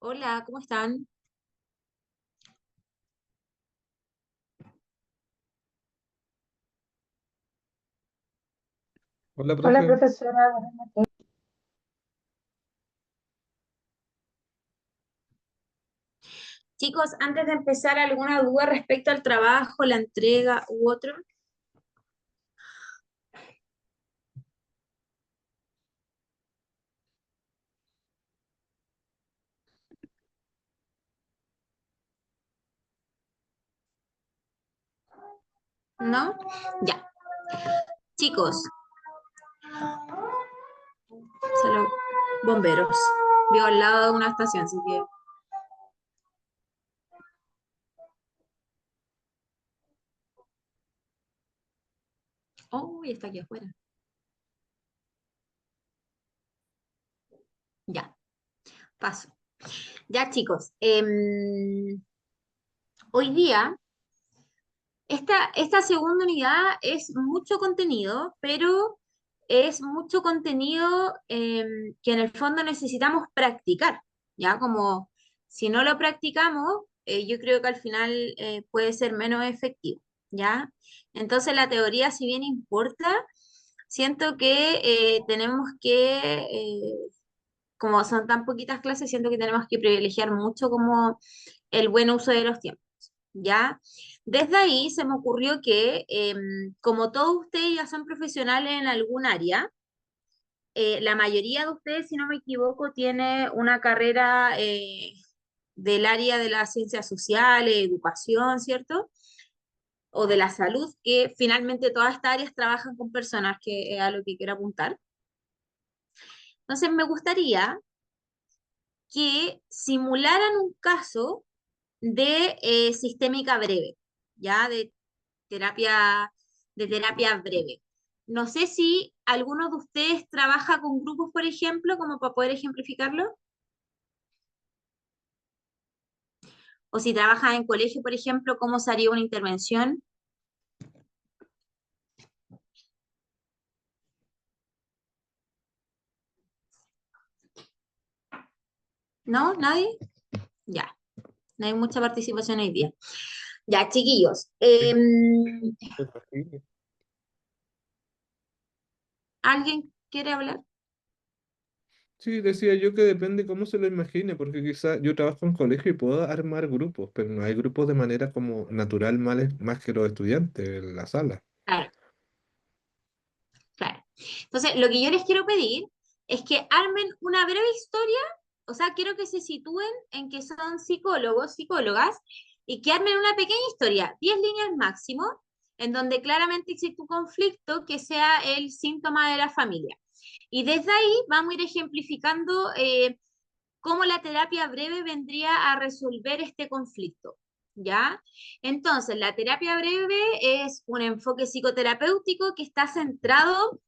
Hola, ¿cómo están? Hola, Hola, profe. profesora. Buenas noches. Chicos, antes de empezar, ¿alguna duda respecto al trabajo, la entrega u otro? ¿No? Ya. Chicos, salud. Bomberos. Vivo al lado de una estación, así que... Oh, está aquí afuera. Ya, paso. Ya, chicos. Hoy día, esta segunda unidad es mucho contenido, pero es mucho contenido que en el fondo necesitamos practicar, ¿ya? Como si no lo practicamos, yo creo que al final puede ser menos efectivo, ¿ya? Entonces la teoría, si bien importa, siento que tenemos que, como son tan poquitas clases, siento que tenemos que privilegiar mucho como el buen uso de los tiempos. ¿Ya? Desde ahí se me ocurrió que, como todos ustedes ya son profesionales en algún área, la mayoría de ustedes, si no me equivoco, tiene una carrera del área de las ciencias sociales, educación, ¿cierto? O de la salud, que finalmente todas estas áreas trabajan con personas, que es a lo que quiero apuntar. Entonces, me gustaría que simularan un caso de sistémica breve, ¿ya? Terapia, de terapia breve. No sé si alguno de ustedes trabaja con grupos, por ejemplo, como para poder ejemplificarlo, o si trabaja en colegio, por ejemplo, cómo se haría una intervención. ¿No? ¿Nadie? Ya, no hay mucha participación hoy día. Ya, chiquillos, ¿alguien quiere hablar? Sí, decía yo que depende cómo se lo imagine, porque quizá yo trabajo en colegio y puedo armar grupos, pero no hay grupos de manera como natural más que los estudiantes en la sala. Claro, claro. Entonces, lo que yo les quiero pedir es que armen una breve historia, o sea, quiero que se sitúen en que son psicólogos, psicólogas, y que armen una pequeña historia, 10 líneas máximo, en donde claramente existe un conflicto que sea el síntoma de la familia. Y desde ahí vamos a ir ejemplificando cómo la terapia breve vendría a resolver este conflicto. ¿Ya? Entonces, la terapia breve es un enfoque psicoterapéutico que está centrado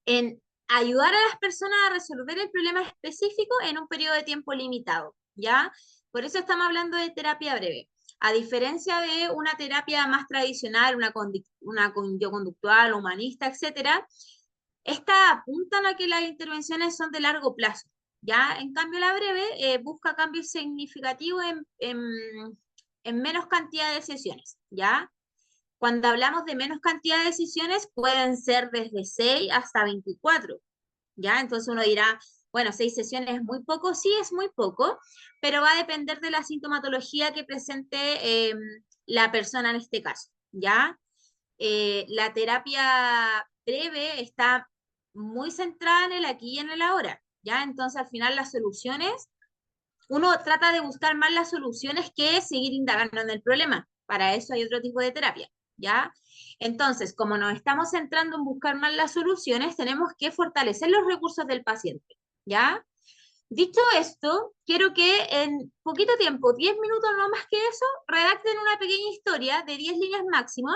en ayudar a las personas a resolver el problema específico en un periodo de tiempo limitado, ¿ya? Por eso estamos hablando de terapia breve. A diferencia de una terapia más tradicional, una conductual, humanista, etcétera, esta apuntan a que las intervenciones son de largo plazo, ¿ya? En cambio, la breve busca cambios significativos en menos cantidad de sesiones, ¿ya? Cuando hablamos de menos cantidad de sesiones, pueden ser desde 6 hasta 24, ¿ya? Entonces uno dirá, bueno, 6 sesiones es muy poco, sí es muy poco, pero va a depender de la sintomatología que presente la persona en este caso, ¿ya? La terapia breve está muy centrada en el aquí y en el ahora, ¿ya? Entonces al final las soluciones, uno trata de buscar más las soluciones que seguir indagando en el problema. Para eso hay otro tipo de terapia, ¿ya? Entonces, como nos estamos centrando en buscar más las soluciones, tenemos que fortalecer los recursos del paciente, ¿ya? Dicho esto, quiero que en poquito tiempo, 10 minutos no más que eso, redacten una pequeña historia de 10 líneas máximo,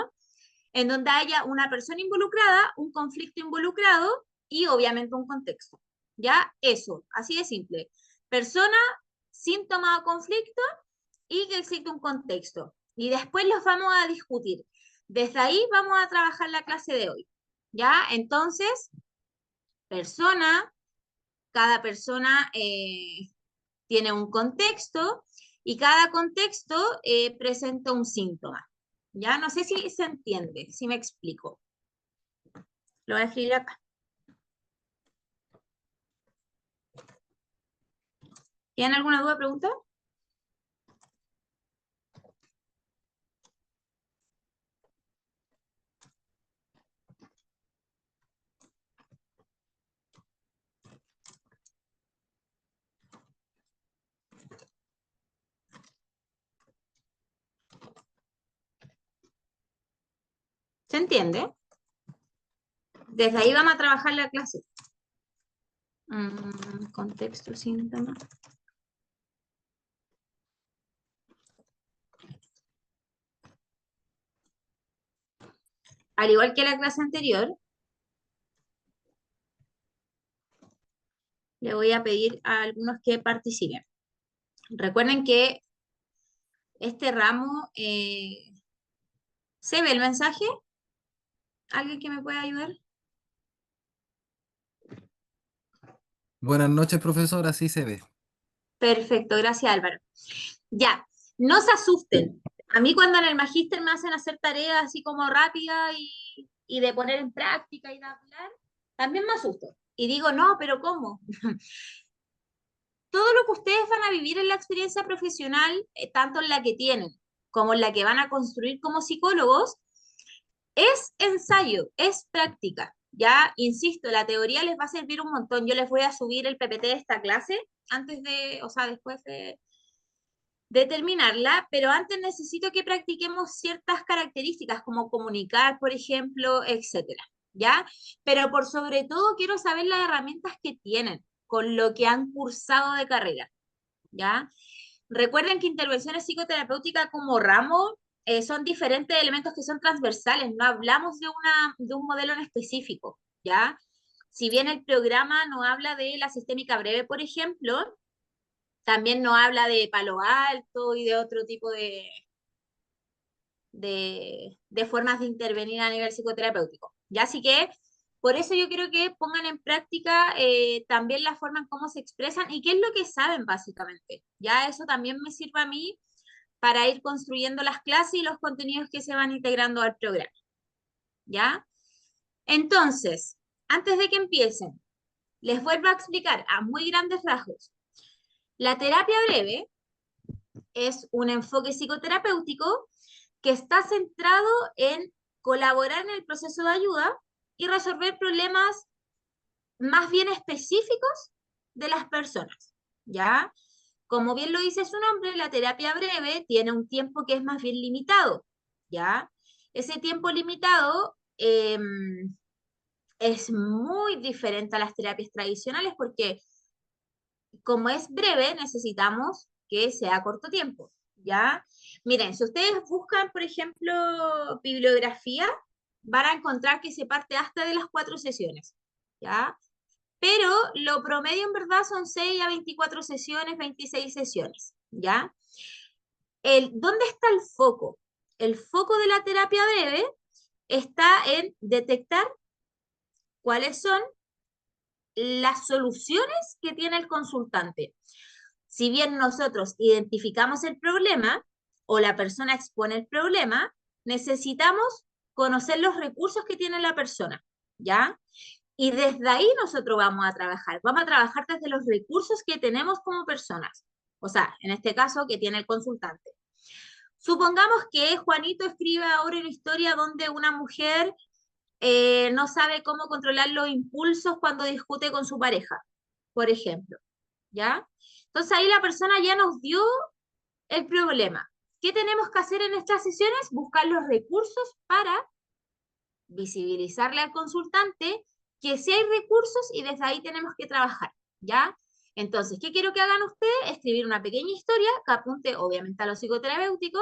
en donde haya una persona involucrada, un conflicto involucrado y obviamente un contexto. ¿Ya? Eso, así de simple. Persona, síntoma o conflicto y que existe un contexto. Y después los vamos a discutir. Desde ahí vamos a trabajar la clase de hoy. ¿Ya? Entonces, persona, cada persona tiene un contexto y cada contexto presenta un síntoma. Ya no sé si se entiende, si me explico. Lo voy a escribir acá. ¿Tienen alguna duda, pregunta? ¿Se entiende? Desde ahí vamos a trabajar la clase. Contexto, síntoma. Al igual que la clase anterior, le voy a pedir a algunos que participen. Recuerden que este ramo, ¿se ve el mensaje? ¿Alguien que me pueda ayudar? Buenas noches, profesora, sí se ve. Perfecto, gracias Álvaro. Ya, no se asusten. A mí cuando en el magíster me hacen hacer tareas así como rápidas y de poner en práctica y de hablar, también me asusto. Y digo, no, pero ¿cómo? Todo lo que ustedes van a vivir en la experiencia profesional, tanto en la que tienen como en la que van a construir como psicólogos, es ensayo, es práctica. Ya, insisto, la teoría les va a servir un montón. Yo les voy a subir el PPT de esta clase antes de, o sea, después de terminarla, pero antes necesito que practiquemos ciertas características como comunicar, por ejemplo, etcétera, ¿ya? Pero por sobre todo quiero saber las herramientas que tienen con lo que han cursado de carrera, ¿ya? Recuerden que intervenciones psicoterapéuticas como ramo son diferentes elementos que son transversales, no hablamos de un modelo en específico, ¿ya? Si bien el programa no habla de la sistémica breve, por ejemplo, también no habla de palo alto y de otro tipo de formas de intervenir a nivel psicoterapéutico. Ya así que por eso yo quiero que pongan en práctica también la forma en cómo se expresan y qué es lo que saben básicamente. Ya eso también me sirve a mí para ir construyendo las clases y los contenidos que se van integrando al programa. ¿Ya? Entonces, antes de que empiecen, les vuelvo a explicar a muy grandes rasgos. La terapia breve es un enfoque psicoterapéutico que está centrado en colaborar en el proceso de ayuda y resolver problemas más bien específicos de las personas, ¿ya? Como bien lo dice su nombre, la terapia breve tiene un tiempo que es más bien limitado, ¿ya? Ese tiempo limitado es muy diferente a las terapias tradicionales porque como es breve, necesitamos que sea corto tiempo, ¿ya? Miren, si ustedes buscan, por ejemplo, bibliografía, van a encontrar que se parte hasta de las 4 sesiones, ¿ya? Pero lo promedio en verdad son 6 a 24 sesiones, 26 sesiones, ¿ya? ¿Dónde está el foco? El foco de la terapia breve está en detectar cuáles son las soluciones que tiene el consultante. Si bien nosotros identificamos el problema o la persona expone el problema, necesitamos conocer los recursos que tiene la persona, ¿ya? Y desde ahí nosotros vamos a trabajar. Vamos a trabajar desde los recursos que tenemos como personas. O sea, en este caso, que tiene el consultante. Supongamos que Juanito escribe ahora una historia donde una mujer no sabe cómo controlar los impulsos cuando discute con su pareja, por ejemplo, ¿ya? Entonces ahí la persona ya nos dio el problema. ¿Qué tenemos que hacer en estas sesiones? Buscar los recursos para visibilizarle al consultante que sí hay recursos y desde ahí tenemos que trabajar, ¿ya? Entonces, ¿qué quiero que hagan ustedes? Escribir una pequeña historia que apunte obviamente a lo psicoterapéutico.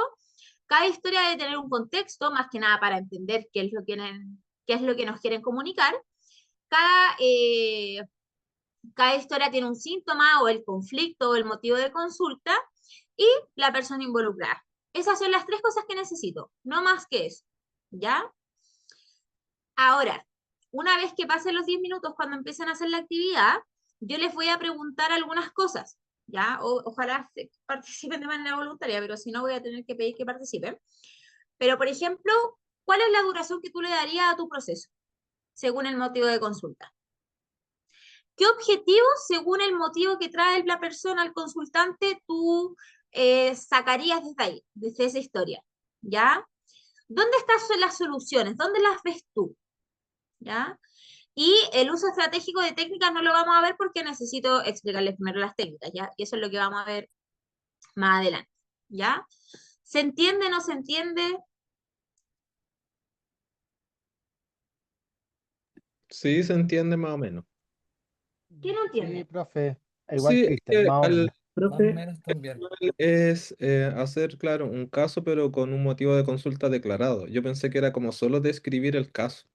Cada historia debe tener un contexto, más que nada para entender qué es lo que nos quieren comunicar. Cada, eh, cada historia tiene un síntoma o el conflicto o el motivo de consulta y la persona involucrada. Esas son las 3 cosas que necesito, no más que eso, ¿ya? Ahora, una vez que pasen los 10 minutos cuando empiecen a hacer la actividad, yo les voy a preguntar algunas cosas. ¿ya? Ojalá participen de manera voluntaria, pero si no voy a tener que pedir que participen. Pero, por ejemplo, ¿cuál es la duración que tú le darías a tu proceso, según el motivo de consulta? ¿Qué objetivos, según el motivo que trae la persona al consultante, tú sacarías desde ahí, desde esa historia? ¿Ya? ¿Dónde están las soluciones? ¿Dónde las ves tú? ¿Ya? Y el uso estratégico de técnicas no lo vamos a ver porque necesito explicarles primero las técnicas, ¿ya? Y eso es lo que vamos a ver más adelante, ¿ya? ¿Se entiende, no se entiende? Sí, se entiende más o menos. ¿Quién no Sí, entiende? profe, igual Sí, es Cristian, que más o al menos. Más o profe menos también. es hacer, claro, un caso, pero con un motivo de consulta declarado. Yo pensé que era como solo describir el caso.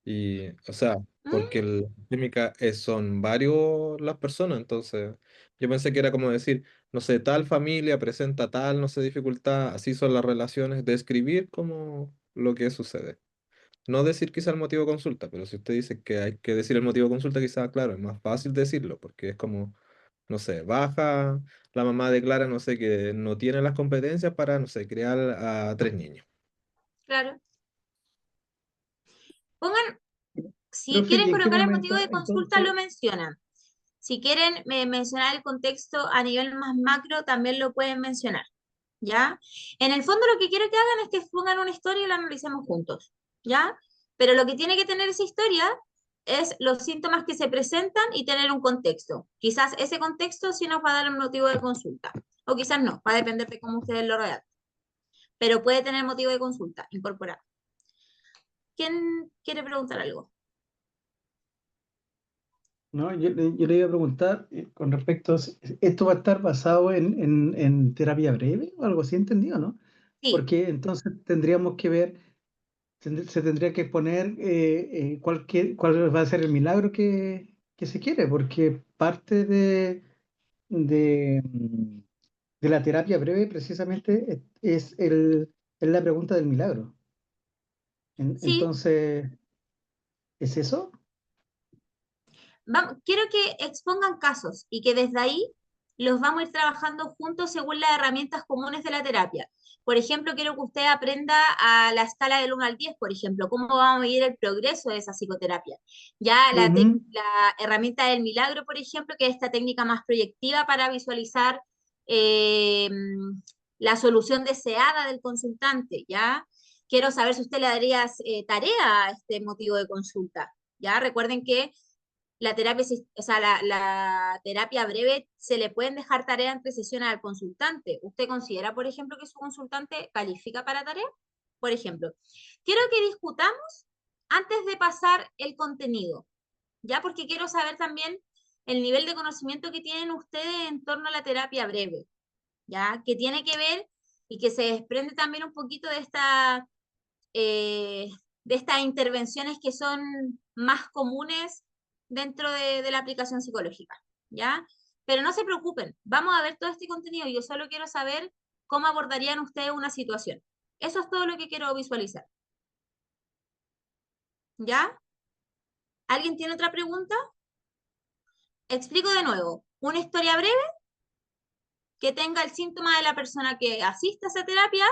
Y, o sea, porque ¿Mm? la química son varios las personas, entonces yo pensé que era como decir, no sé, tal familia presenta tal, no sé, dificultad, así son las relaciones, describir como lo que sucede. No decir quizá el motivo de consulta, pero si usted dice que hay que decir el motivo de consulta, quizá, claro, es más fácil decirlo, porque es como, no sé, baja, la mamá declara, no sé, que no tiene las competencias para, no sé, criar a 3 niños. Claro. Pongan, si Profe, quieren ¿y en qué colocar el motivo momento de consulta, lo entonces? mencionan. Si quieren mencionar el contexto a nivel más macro, también lo pueden mencionar, ¿ya? En el fondo lo que quiero que hagan es que pongan una historia y la analicemos juntos, ¿ya? Pero lo que tiene que tener esa historia es los síntomas que se presentan y tener un contexto. Quizás ese contexto sí nos va a dar un motivo de consulta, o quizás no, va a depender de cómo ustedes lo redacten, pero puede tener motivo de consulta incorporado. ¿Quién quiere preguntar algo? No, yo le iba a preguntar con respecto, ¿esto va a estar basado en terapia breve o algo así, entendido, no? Sí, Porque entonces tendríamos que ver, se tendría que poner cuál va a ser el milagro que se quiere, porque parte de, mm, de la terapia breve precisamente es la pregunta del milagro. sí. Entonces, ¿es eso? Quiero que expongan casos y que desde ahí los vamos a ir trabajando juntos según las herramientas comunes de la terapia. Por ejemplo, quiero que usted aprenda a la escala del 1 al 10, por ejemplo, cómo vamos a medir el progreso de esa psicoterapia. Ya Ujú. la herramienta del milagro, por ejemplo, que es esta técnica más proyectiva para visualizar la solución deseada del consultante, ¿ya? Quiero saber si usted le daría tarea a este motivo de consulta, ¿ya? Recuerden que la terapia, o sea, la terapia breve se le pueden dejar tareas entre sesiones al consultante. ¿Usted considera, por ejemplo, que su consultante califica para tarea? Por ejemplo, quiero que discutamos antes de pasar el contenido, ¿ya? Porque quiero saber también el nivel de conocimiento que tienen ustedes en torno a la terapia breve, ¿ya? Que tiene que ver y que se desprende también un poquito eh, de estas intervenciones que son más comunes dentro de la aplicación psicológica, ¿ya? Pero no se preocupen, vamos a ver todo este contenido. Yo solo quiero saber cómo abordarían ustedes una situación. Eso es todo lo que quiero visualizar, ¿ya? ¿Alguien tiene otra pregunta? Explico de nuevo. Una historia breve que tenga el síntoma de la persona que asiste a esa terapia,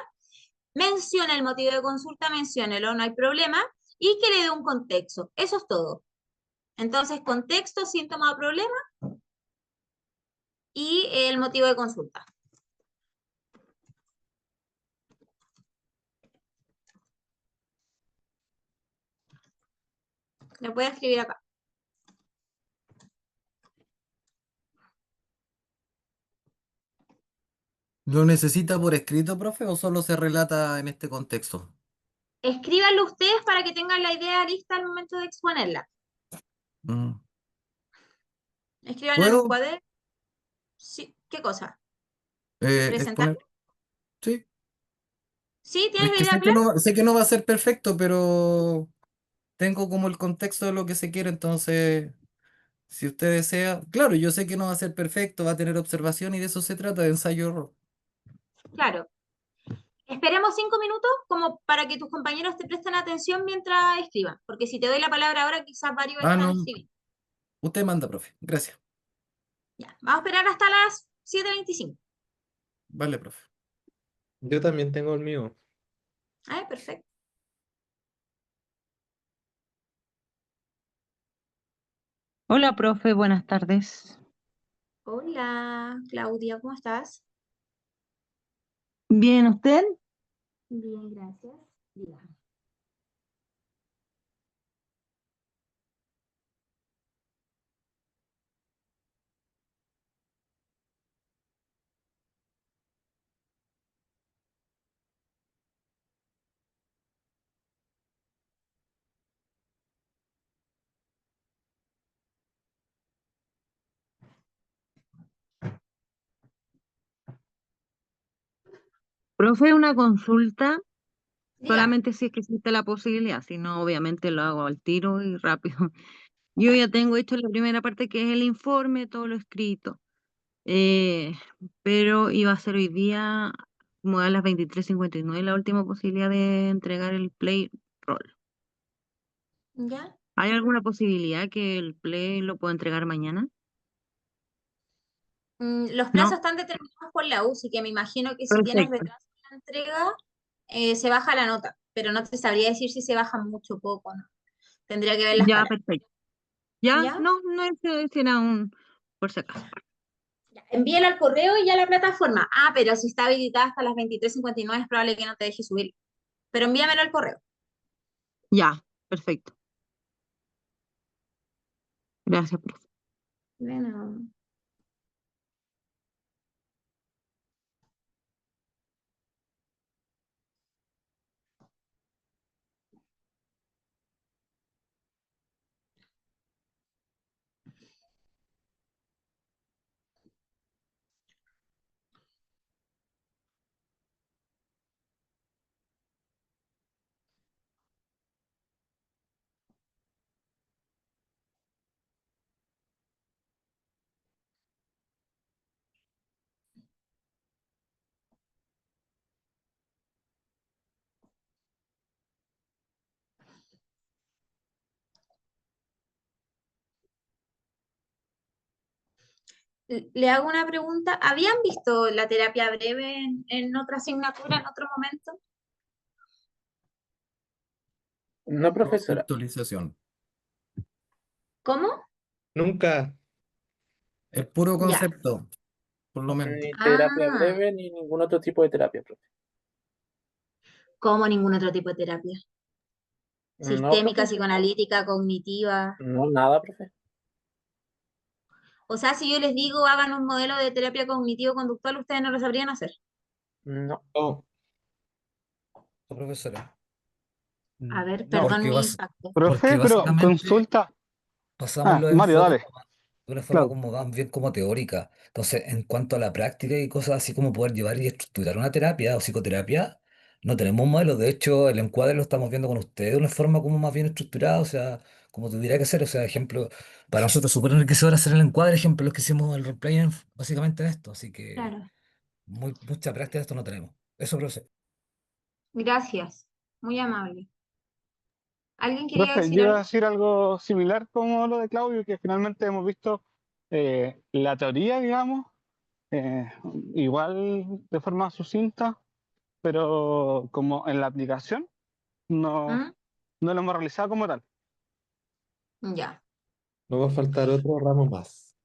menciona el motivo de consulta, menciónelo, no hay problema, y que le dé un contexto. Eso es todo. Entonces, contexto, síntoma o problema y el motivo de consulta. Lo puede escribir acá. ¿Lo necesita por escrito, profe, o solo se relata en este contexto? Escríbanlo ustedes para que tengan la idea lista al momento de exponerla. Mm. Escríbanla en un ¿Puedo cuaderno. Sí. ¿Qué cosa? exponer? ¿Presentarla? Sí. ¿Sí? ¿Tienes Es la que idea clara? sé que no va a ser perfecto, pero tengo como el contexto de lo que se quiere, entonces, si usted desea, claro, yo sé que no va a ser perfecto, va a tener observación y de eso se trata, de ensayo-error. Claro. Esperemos 5 minutos como para que tus compañeros te presten atención mientras escriban, porque si te doy la palabra ahora, quizás varios Ah, están no, escribiendo. usted manda, profe. Gracias. Ya, vamos a esperar hasta las 7:25. Vale, profe. Yo también tengo el mío. Ah, perfecto. Hola, profe, buenas tardes. Hola, Claudia, ¿cómo estás? Bien, ¿usted? Bien, gracias. Dígame. Profe, una consulta, Dígame. solamente si es que existe la posibilidad, si no, obviamente lo hago al tiro y rápido. Yo ya tengo hecho la primera parte que es el informe, todo lo escrito, eh, pero iba a ser hoy día, como a las 23:59, la última posibilidad de entregar el play roll. ¿Ya? ¿Hay alguna posibilidad que el play lo pueda entregar mañana? Los plazos No, están determinados por la UCI, que me imagino que si tienes perfecto. retraso en la entrega, se baja la nota, pero no te sabría decir si se baja mucho o poco, ¿no? Tendría que ver la Ya, escala. perfecto. Ya, ¿Ya? no, no ese era un, por si acaso. Ya. Envíalo al correo y ya a la plataforma. Ah, pero si está habilitada hasta las 23:59 es probable que no te deje subir. Pero envíamelo al correo. Ya, perfecto. Gracias, profe. Bueno. Le hago una pregunta. ¿Habían visto la terapia breve en otra asignatura, en otro momento? No, profesora. Conceptualización. ¿Cómo? Nunca. El puro Ya. concepto, por lo menos. Ni terapia Ah, breve ni ningún otro tipo de terapia, profe. como ningún otro tipo de terapia. No, Sistémica, profe. psicoanalítica, cognitiva. No, nada, profe. O sea, si yo les digo hagan un modelo de terapia cognitivo-conductual, ustedes no lo sabrían hacer. No. No. No, profesora. A ver, No, perdón Porque, mi impacto. porque profe, pero básicamente consulta. pasamos los Mario, enfoques dale. de una forma Claro. como más bien como teórica. Entonces, en cuanto a la práctica y cosas así como poder llevar y estructurar una terapia o psicoterapia, no tenemos un modelo. De hecho, el encuadre lo estamos viendo con ustedes de una forma como más bien estructurada, o sea, como tuviera que ser. O sea, ejemplo, para nosotros súper enriquecedor hacer el encuadre, ejemplo, los que hicimos el roleplay básicamente en esto. Así que Claro. mucha práctica de esto no tenemos. Eso, profesor. Gracias. Muy amable. ¿Alguien quería Profe, decir yo iba a algo? decir algo similar como lo de Claudio, que finalmente hemos visto la teoría, digamos, eh, igual de forma sucinta, pero como en la aplicación no, ¿Mm? no lo hemos realizado como tal. Ya. No va a faltar otro ramo más.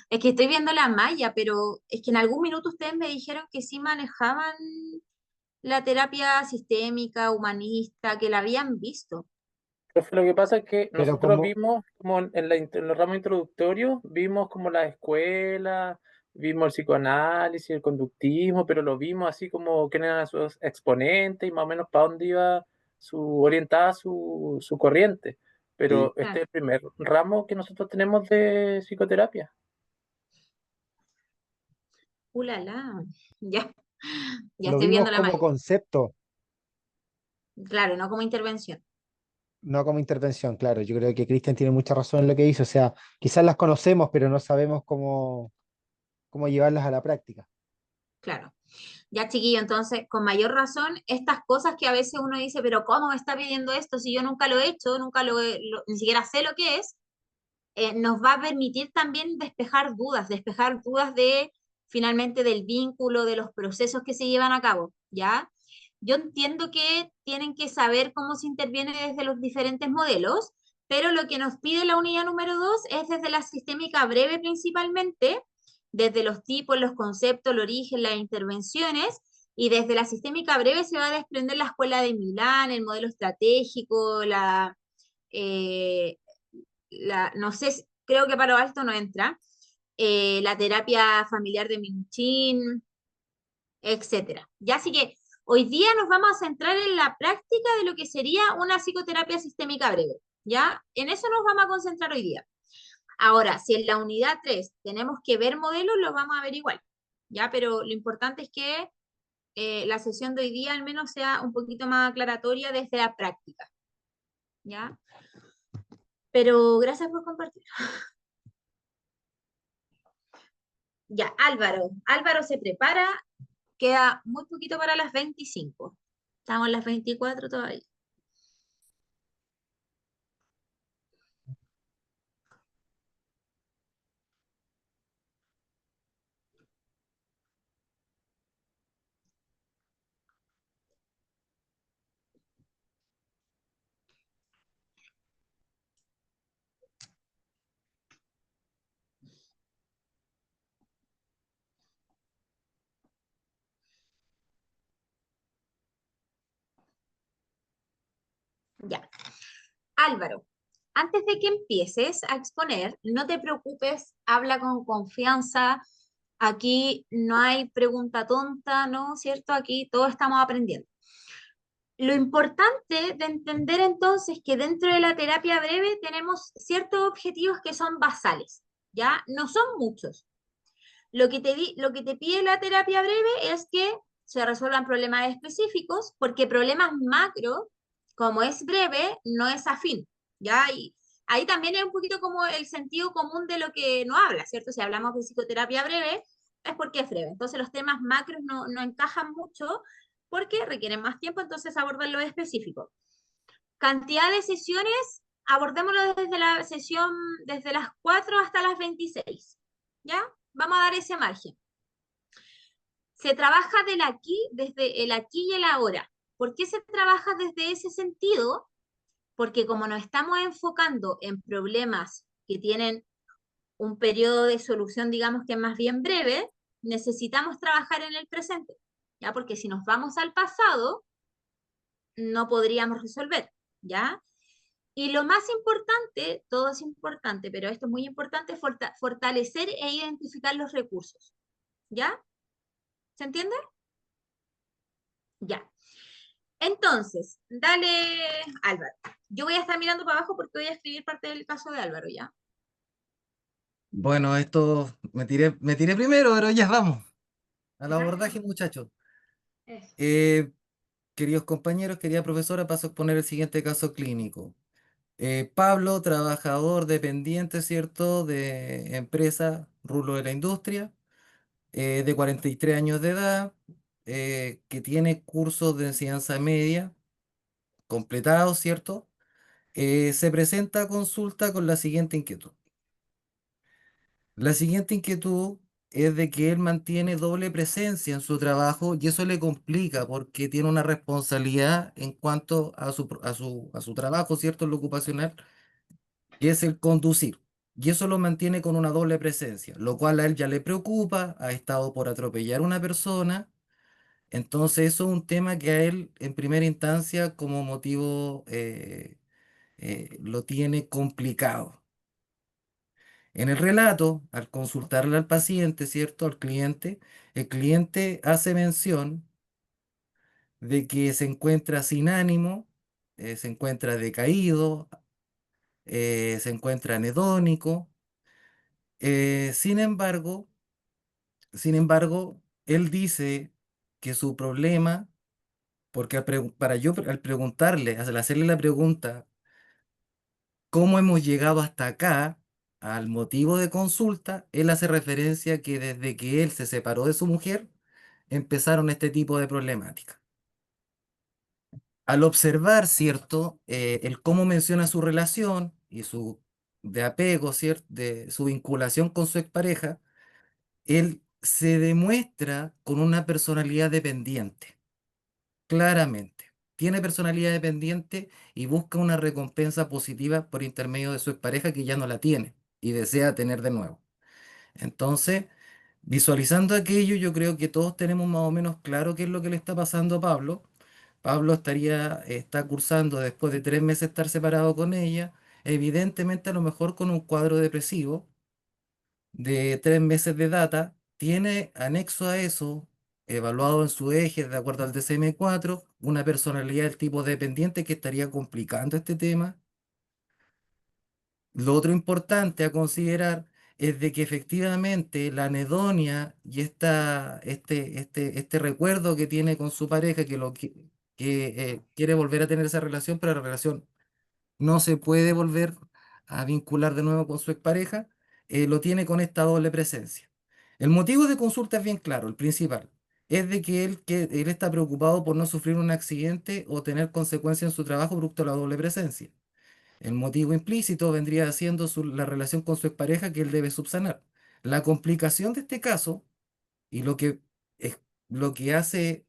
Es que estoy viendo la malla, pero es que en algún minuto ustedes me dijeron que sí manejaban la terapia sistémica, humanista, que la habían visto. Profe, lo que pasa es que Pero nosotros como, vimos como en los ramos introductorios, vimos como la escuela, vimos el psicoanálisis, el conductismo, pero lo vimos así como quiénes eran sus exponentes y más o menos para dónde iba orientada su corriente. Pero este Claro. es el primer ramo que nosotros tenemos de psicoterapia. La. Ya. Ya Lo estoy vimos viendo la como malla. concepto, Claro, no como intervención. no como intervención, claro. Yo creo que Cristian tiene mucha razón en lo que dice. O sea, quizás las conocemos, pero no sabemos cómo llevarlas a la práctica. Claro. Ya, chiquillo, entonces, con mayor razón, estas cosas que a veces uno dice, pero ¿cómo me está pidiendo esto si yo nunca lo he hecho, nunca ni siquiera sé lo que es? nos va a permitir también despejar dudas de finalmente del vínculo, de los procesos que se llevan a cabo, ¿ya? Yo entiendo que tienen que saber cómo se interviene desde los diferentes modelos, pero lo que nos pide la unidad número 2 es desde la sistémica breve principalmente, desde los tipos, los conceptos, el origen, las intervenciones, y desde la sistémica breve se va a desprender la escuela de Milán, el modelo estratégico, eh, no sé, creo que Palo Alto no entra, la terapia familiar de Minuchin, etcétera. Ya así que hoy día nos vamos a centrar en la práctica de lo que sería una psicoterapia sistémica breve. ¿Ya? En eso nos vamos a concentrar hoy día. Ahora, si en la unidad 3 tenemos que ver modelos, los vamos a ver igual. ¿Ya? Pero lo importante es que la sesión de hoy día al menos sea un poquito más aclaratoria desde la práctica. ¿Ya? Pero gracias por compartir. Ya, Álvaro. Álvaro se prepara. Queda muy poquito para las 25. Estamos en las 24 todavía. Ya. Álvaro, antes de que empieces a exponer, no te preocupes, habla con confianza. Aquí no hay pregunta tonta, ¿no? ¿Cierto? Aquí todos estamos aprendiendo. Lo importante de entender entonces que dentro de la terapia breve tenemos ciertos objetivos que son basales, ¿ya? No son muchos. Lo que te pide la terapia breve es que se resuelvan problemas específicos, porque problemas macro, como es breve, no es afín, ¿ya? Y ahí también es un poquito como el sentido común de lo que no habla, ¿cierto? Si hablamos de psicoterapia breve, es porque es breve. Entonces los temas macros no encajan mucho porque requieren más tiempo, entonces abordan lo específico. Cantidad de sesiones, abordémoslo desde la sesión, desde las 4 hasta las 26, ¿ya? Vamos a dar ese margen. Se trabaja desde el aquí y el ahora. ¿Por qué se trabaja desde ese sentido? Porque como nos estamos enfocando en problemas que tienen un periodo de solución, digamos que es más bien breve, necesitamos trabajar en el presente, ¿ya? Porque si nos vamos al pasado, no podríamos resolver, ¿ya? Y lo más importante, todo es importante, pero esto es muy importante, fortalecer e identificar los recursos, ¿ya? ¿Se entiende? Ya. Entonces, dale, Álvaro. Yo voy a estar mirando para abajo porque voy a escribir parte del caso de Álvaro, ¿ya? Bueno, esto me tiré primero, pero ya vamos al Gracias. abordaje, muchachos. Eso. Queridos compañeros, querida profesora, paso a exponer el siguiente caso clínico. Pablo, trabajador dependiente, ¿cierto?, de empresa, rubro de la industria, de 43 años de edad, que tiene cursos de enseñanza media completados, ¿cierto? Se presenta a consulta con la siguiente inquietud. La siguiente inquietud es de que él mantiene doble presencia en su trabajo y eso le complica porque tiene una responsabilidad en cuanto a su trabajo, ¿cierto?, en lo ocupacional, que es el conducir. Y eso lo mantiene con una doble presencia, lo cual a él ya le preocupa, ha estado por atropellar a una persona, entonces eso es un tema que a él en primera instancia como motivo lo tiene complicado. En el relato, al consultarle al paciente, ¿cierto? Al cliente, el cliente hace mención de que se encuentra sin ánimo, se encuentra decaído, se encuentra anedónico. eh, sin embargo, sin embargo, él dice que su problema, porque al preguntarle, al hacerle la pregunta, ¿cómo hemos llegado hasta acá? Al motivo de consulta, él hace referencia a que desde que él se separó de su mujer, empezaron este tipo de problemáticas. Al observar, ¿cierto? El cómo menciona su relación y su de apego, ¿cierto? De su vinculación con su expareja, él se demuestra con una personalidad dependiente, claramente. Tiene personalidad dependiente y busca una recompensa positiva por intermedio de su expareja que ya no la tiene y desea tener de nuevo. Entonces, visualizando aquello, yo creo que todos tenemos más o menos claro qué es lo que le está pasando a Pablo. Pablo está cursando después de 3 meses estar separado con ella, evidentemente a lo mejor con un cuadro depresivo de 3 meses de data, tiene anexo a eso, evaluado en su eje de acuerdo al DSM-4, una personalidad del tipo dependiente que estaría complicando este tema. Lo otro importante a considerar es de que efectivamente la anedonia y este recuerdo que tiene con su pareja, que quiere volver a tener esa relación, pero la relación no se puede volver a vincular de nuevo con su expareja, lo tiene con esta doble presencia. El motivo de consulta es bien claro, el principal. Es de que él está preocupado por no sufrir un accidente o tener consecuencias en su trabajo producto de la doble presencia. El motivo implícito vendría siendo la relación con su expareja que él debe subsanar. La complicación de este caso y es, lo que hace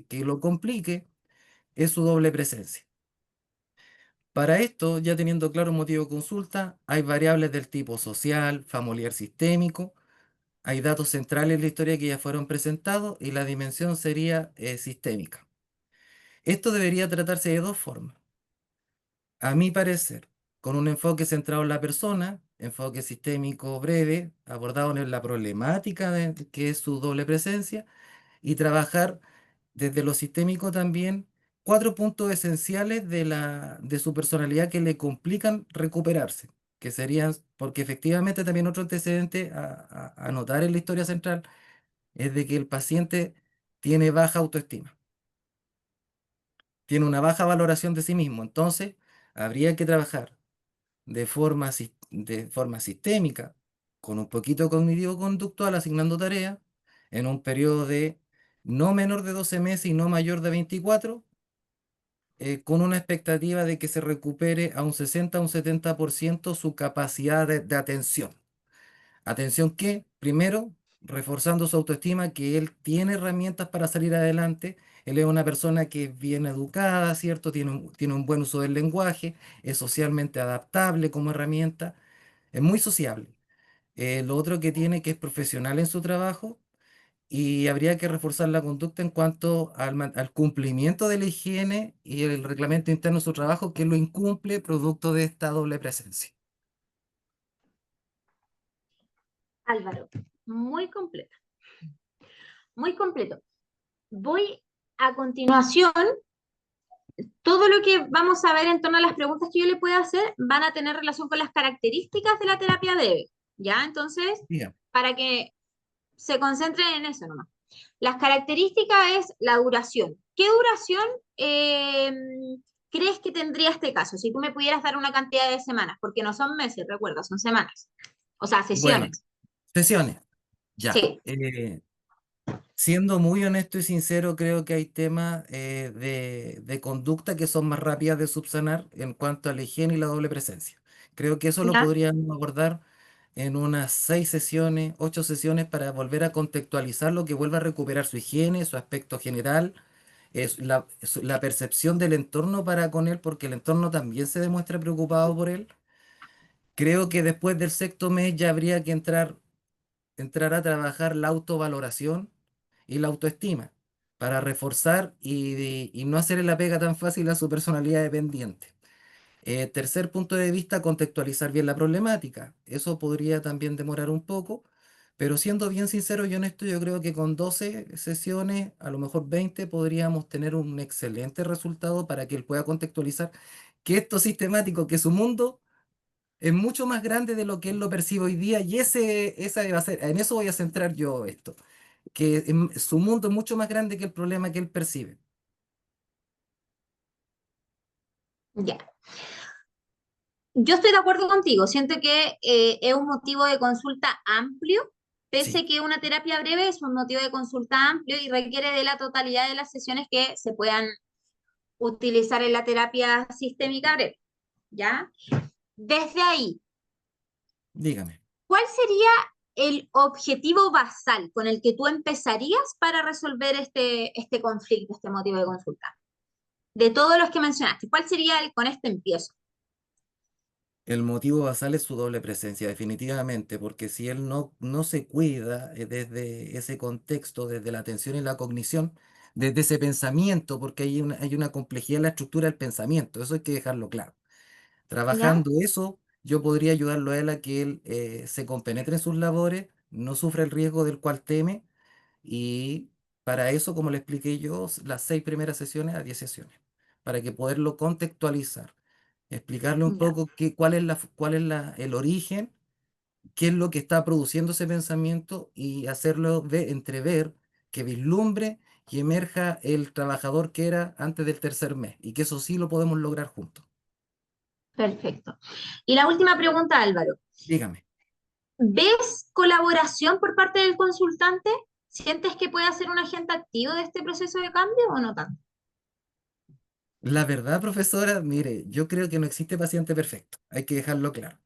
que lo complique es su doble presencia. Para esto, ya teniendo claro el motivo de consulta, hay variables del tipo social, familiar sistémico, hay datos centrales en la historia que ya fueron presentados y la dimensión sería sistémica. Esto debería tratarse de dos formas. A mi parecer, con un enfoque centrado en la persona, enfoque sistémico breve, abordado en la problemática que es su doble presencia, y trabajar desde lo sistémico también 4 puntos esenciales de su personalidad que le complican recuperarse, que serían, porque efectivamente también otro antecedente a notar en la historia central es de que el paciente tiene baja autoestima, tiene una baja valoración de sí mismo, entonces habría que trabajar de forma sistémica, con un poquito cognitivo-conductual, asignando tareas, en un periodo de no menor de 12 meses y no mayor de 24, con una expectativa de que se recupere a un 60 a un 70% su capacidad de atención. Atención que, primero, reforzando su autoestima, que él tiene herramientas para salir adelante. Él es una persona que es bien educada, ¿cierto? Tiene un buen uso del lenguaje, es socialmente adaptable como herramienta, es muy sociable. Lo otro que tiene que es profesional en su trabajo y habría que reforzar la conducta en cuanto al cumplimiento de la higiene y el reglamento interno de su trabajo, que lo incumple producto de esta doble presencia. Álvaro, muy completo. Muy completo. Voy a continuación, todo lo que vamos a ver en torno a las preguntas que yo le pueda hacer van a tener relación con las características de la terapia breve, ¿ya? Entonces, Bien. para que se concentren en eso nomás. Las características es la duración. ¿Qué duración crees que tendría este caso? Si tú me pudieras dar una cantidad de semanas, porque no son meses, recuerda, son semanas. O sea, Bueno, sesiones. sesiones. Ya. Sí, Siendo muy honesto y sincero, creo que hay temas de conducta que son más rápidas de subsanar en cuanto a la higiene y la doble presencia. Creo que eso lo ¿ya? podríamos abordar en unas 6 sesiones, 8 sesiones para volver a contextualizar lo que vuelva a recuperar su higiene, su aspecto general, la percepción del entorno para con él, porque el entorno también se demuestra preocupado por él. Creo que después del sexto mes ya habría que entrar a trabajar la autovaloración y la autoestima para reforzar y no hacerle la pega tan fácil a su personalidad dependiente. Tercer punto de vista, contextualizar bien la problemática. Eso podría también demorar un poco, pero siendo bien sincero y honesto, yo creo que con 12 sesiones, a lo mejor 20, podríamos tener un excelente resultado para que él pueda contextualizar que esto es sistemático, que su mundo es mucho más grande de lo que él lo percibe hoy día y esa va a ser, en eso voy a centrar yo esto, que su mundo es mucho más grande que el problema que él percibe. Ya. Yo estoy de acuerdo contigo, siento que es un motivo de consulta amplio, Sí, pese que una terapia breve es un motivo de consulta amplio y requiere de la totalidad de las sesiones que se puedan utilizar en la terapia sistémica breve, ¿ya? Desde ahí, Dígame. ¿Cuál sería el objetivo basal con el que tú empezarías para resolver este conflicto, este motivo de consulta? De todos los que mencionaste, ¿cuál sería el con este empiezo? El motivo basal es su doble presencia, definitivamente, porque si él no se cuida desde ese contexto, desde la atención y la cognición, desde ese pensamiento, porque hay una complejidad en la estructura del pensamiento, eso hay que dejarlo claro. ¿Ya? Trabajando eso, yo podría ayudarlo a él a que él se compenetre en sus labores, no sufra el riesgo del cual teme, y para eso, como le expliqué yo, las 6 primeras sesiones a 10 sesiones, para que poderlo contextualizar, explicarle un Ya, poco cuál es el origen, qué es lo que está produciendo ese pensamiento y hacerlo entrever, que vislumbre y emerja el trabajador que era antes del tercer mes, y que eso sí lo podemos lograr juntos. perfecto. Y la última pregunta, Álvaro. Dígame. ¿Ves colaboración por parte del consultante? ¿Sientes que puede ser un agente activo de este proceso de cambio o no tanto? La verdad, profesora, mire, yo creo que no existe paciente perfecto, hay que dejarlo claro.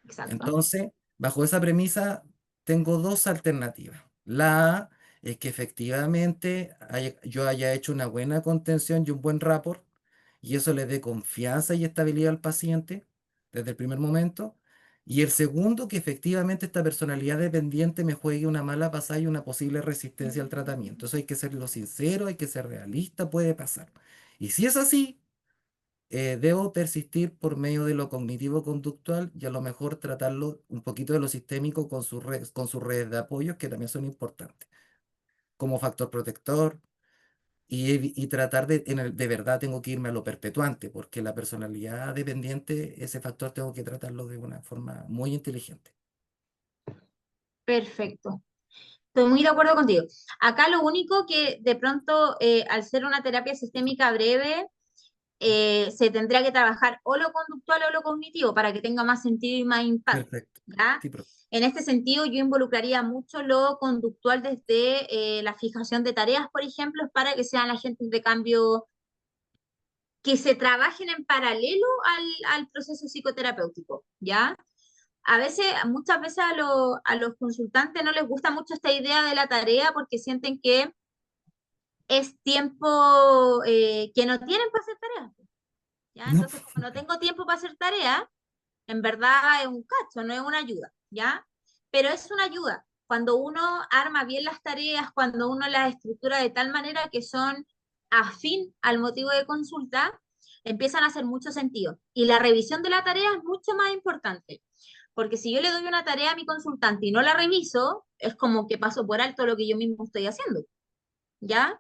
Exacto. Entonces, bajo esa premisa, tengo dos alternativas. La A es que efectivamente yo haya hecho una buena contención y un buen rapport, y eso le dé confianza y estabilidad al paciente desde el primer momento. Y el segundo, que efectivamente esta personalidad dependiente me juegue una mala pasada y una posible resistencia al tratamiento. Eso hay que serlo sincero, hay que ser realista, puede pasar. Y si es así, debo persistir por medio de lo cognitivo-conductual y a lo mejor tratarlo un poquito de lo sistémico con sus redes de apoyo, que también son importantes, como factor protector, y tratar de verdad tengo que irme a lo perpetuante, porque la personalidad dependiente, ese factor tengo que tratarlo de una forma muy inteligente. Perfecto. Estoy muy de acuerdo contigo. Acá lo único que de pronto, al ser una terapia sistémica breve, se tendría que trabajar o lo conductual o lo cognitivo para que tenga más sentido y más impacto, Perfecto. ¿ya? Sí, profe. En este sentido, yo involucraría mucho lo conductual desde la fijación de tareas, por ejemplo, para que sean agentes de cambio que se trabajen en paralelo al proceso psicoterapéutico, ¿ya? A veces, muchas veces a los consultantes no les gusta mucho esta idea de la tarea porque sienten que es tiempo que no tienen para hacer tareas, ¿ya? No, Entonces, como no tengo tiempo para hacer tareas, en verdad es un cacho, no es una ayuda, ¿ya? Pero es una ayuda. Cuando uno arma bien las tareas, cuando uno las estructura de tal manera que son afín al motivo de consulta, empiezan a hacer mucho sentido. Y la revisión de la tarea es mucho más importante, porque si yo le doy una tarea a mi consultante y no la reviso, es como que paso por alto lo que yo mismo estoy haciendo, ¿ya?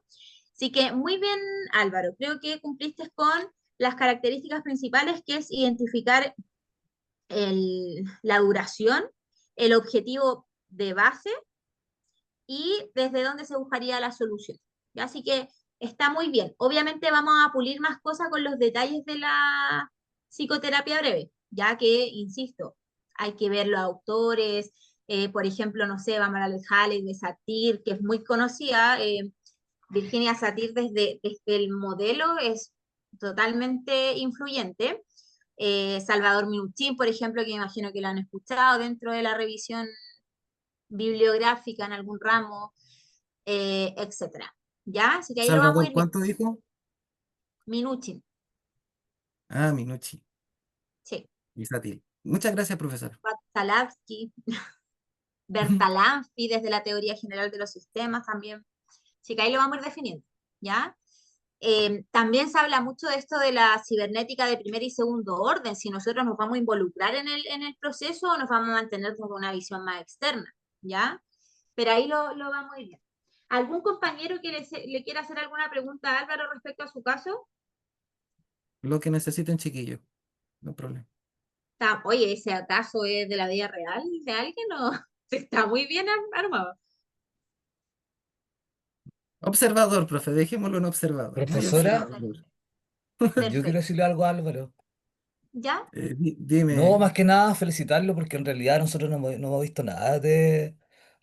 Así que muy bien, Álvaro, creo que cumpliste con las características principales, que es identificar la duración, el objetivo de base y desde dónde se buscaría la solución. ¿Ya? Así que está muy bien. Obviamente vamos a pulir más cosas con los detalles de la psicoterapia breve, ya que, insisto, hay que ver los autores, por ejemplo, no sé, vamos a la de Halley, de Satir, que es muy conocida. Virginia Satir desde el modelo es totalmente influyente. Salvador Minuchin, por ejemplo, que imagino que lo han escuchado dentro de la revisión bibliográfica en algún ramo, etcétera. ¿Ya? Así que ahí lo vamos a Salvador, ir viendo. ¿cuánto dijo? Minuchin, Ah, Minucci sí. y Satil. Muchas gracias, profesor. Watzlawick, Bertalanffy desde la teoría general de los sistemas también. Así que ahí lo vamos a ir definiendo. ¿Ya? También se habla mucho de esto de la cibernética de primer y segundo orden, si nosotros nos vamos a involucrar en el proceso o nos vamos a mantener con una visión más externa, ¿ya? Pero ahí lo vamos a ir viendo. ¿Algún compañero que le quiera hacer alguna pregunta a Álvaro respecto a su caso? Lo que necesiten, chiquillos, no hay problema. Oye, ¿ese acaso es de la vida real de alguien o está muy bien armado? Observador, profe, dejémoslo en observador. Muy Profesora, observador. yo quiero Perfecto. decirle algo a Álvaro. ¿Ya? No, Dime, más que nada felicitarlo porque en realidad nosotros no hemos visto nada de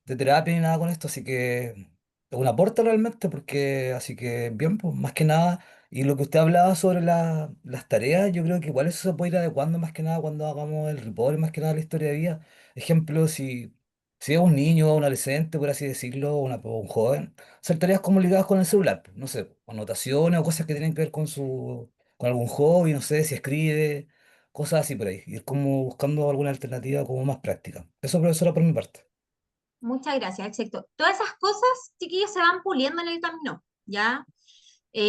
terapia ni nada con esto, así que es un aporte realmente, porque así que bien, pues más que nada. Y lo que usted hablaba sobre las tareas, yo creo que igual eso se puede ir adecuando más que nada cuando hagamos el report, más que nada la historia de vida. Ejemplo, si es un niño o un adolescente, por así decirlo, o un joven, hacer tareas como ligadas con el celular, pues, no sé, anotaciones o cosas que tienen que ver con algún hobby, no sé, si escribe, cosas así por ahí. Ir como buscando alguna alternativa como más práctica. Eso, profesora, por mi parte. Muchas gracias, exacto. Todas esas cosas, chiquillos, se van puliendo en el camino, ¿ya?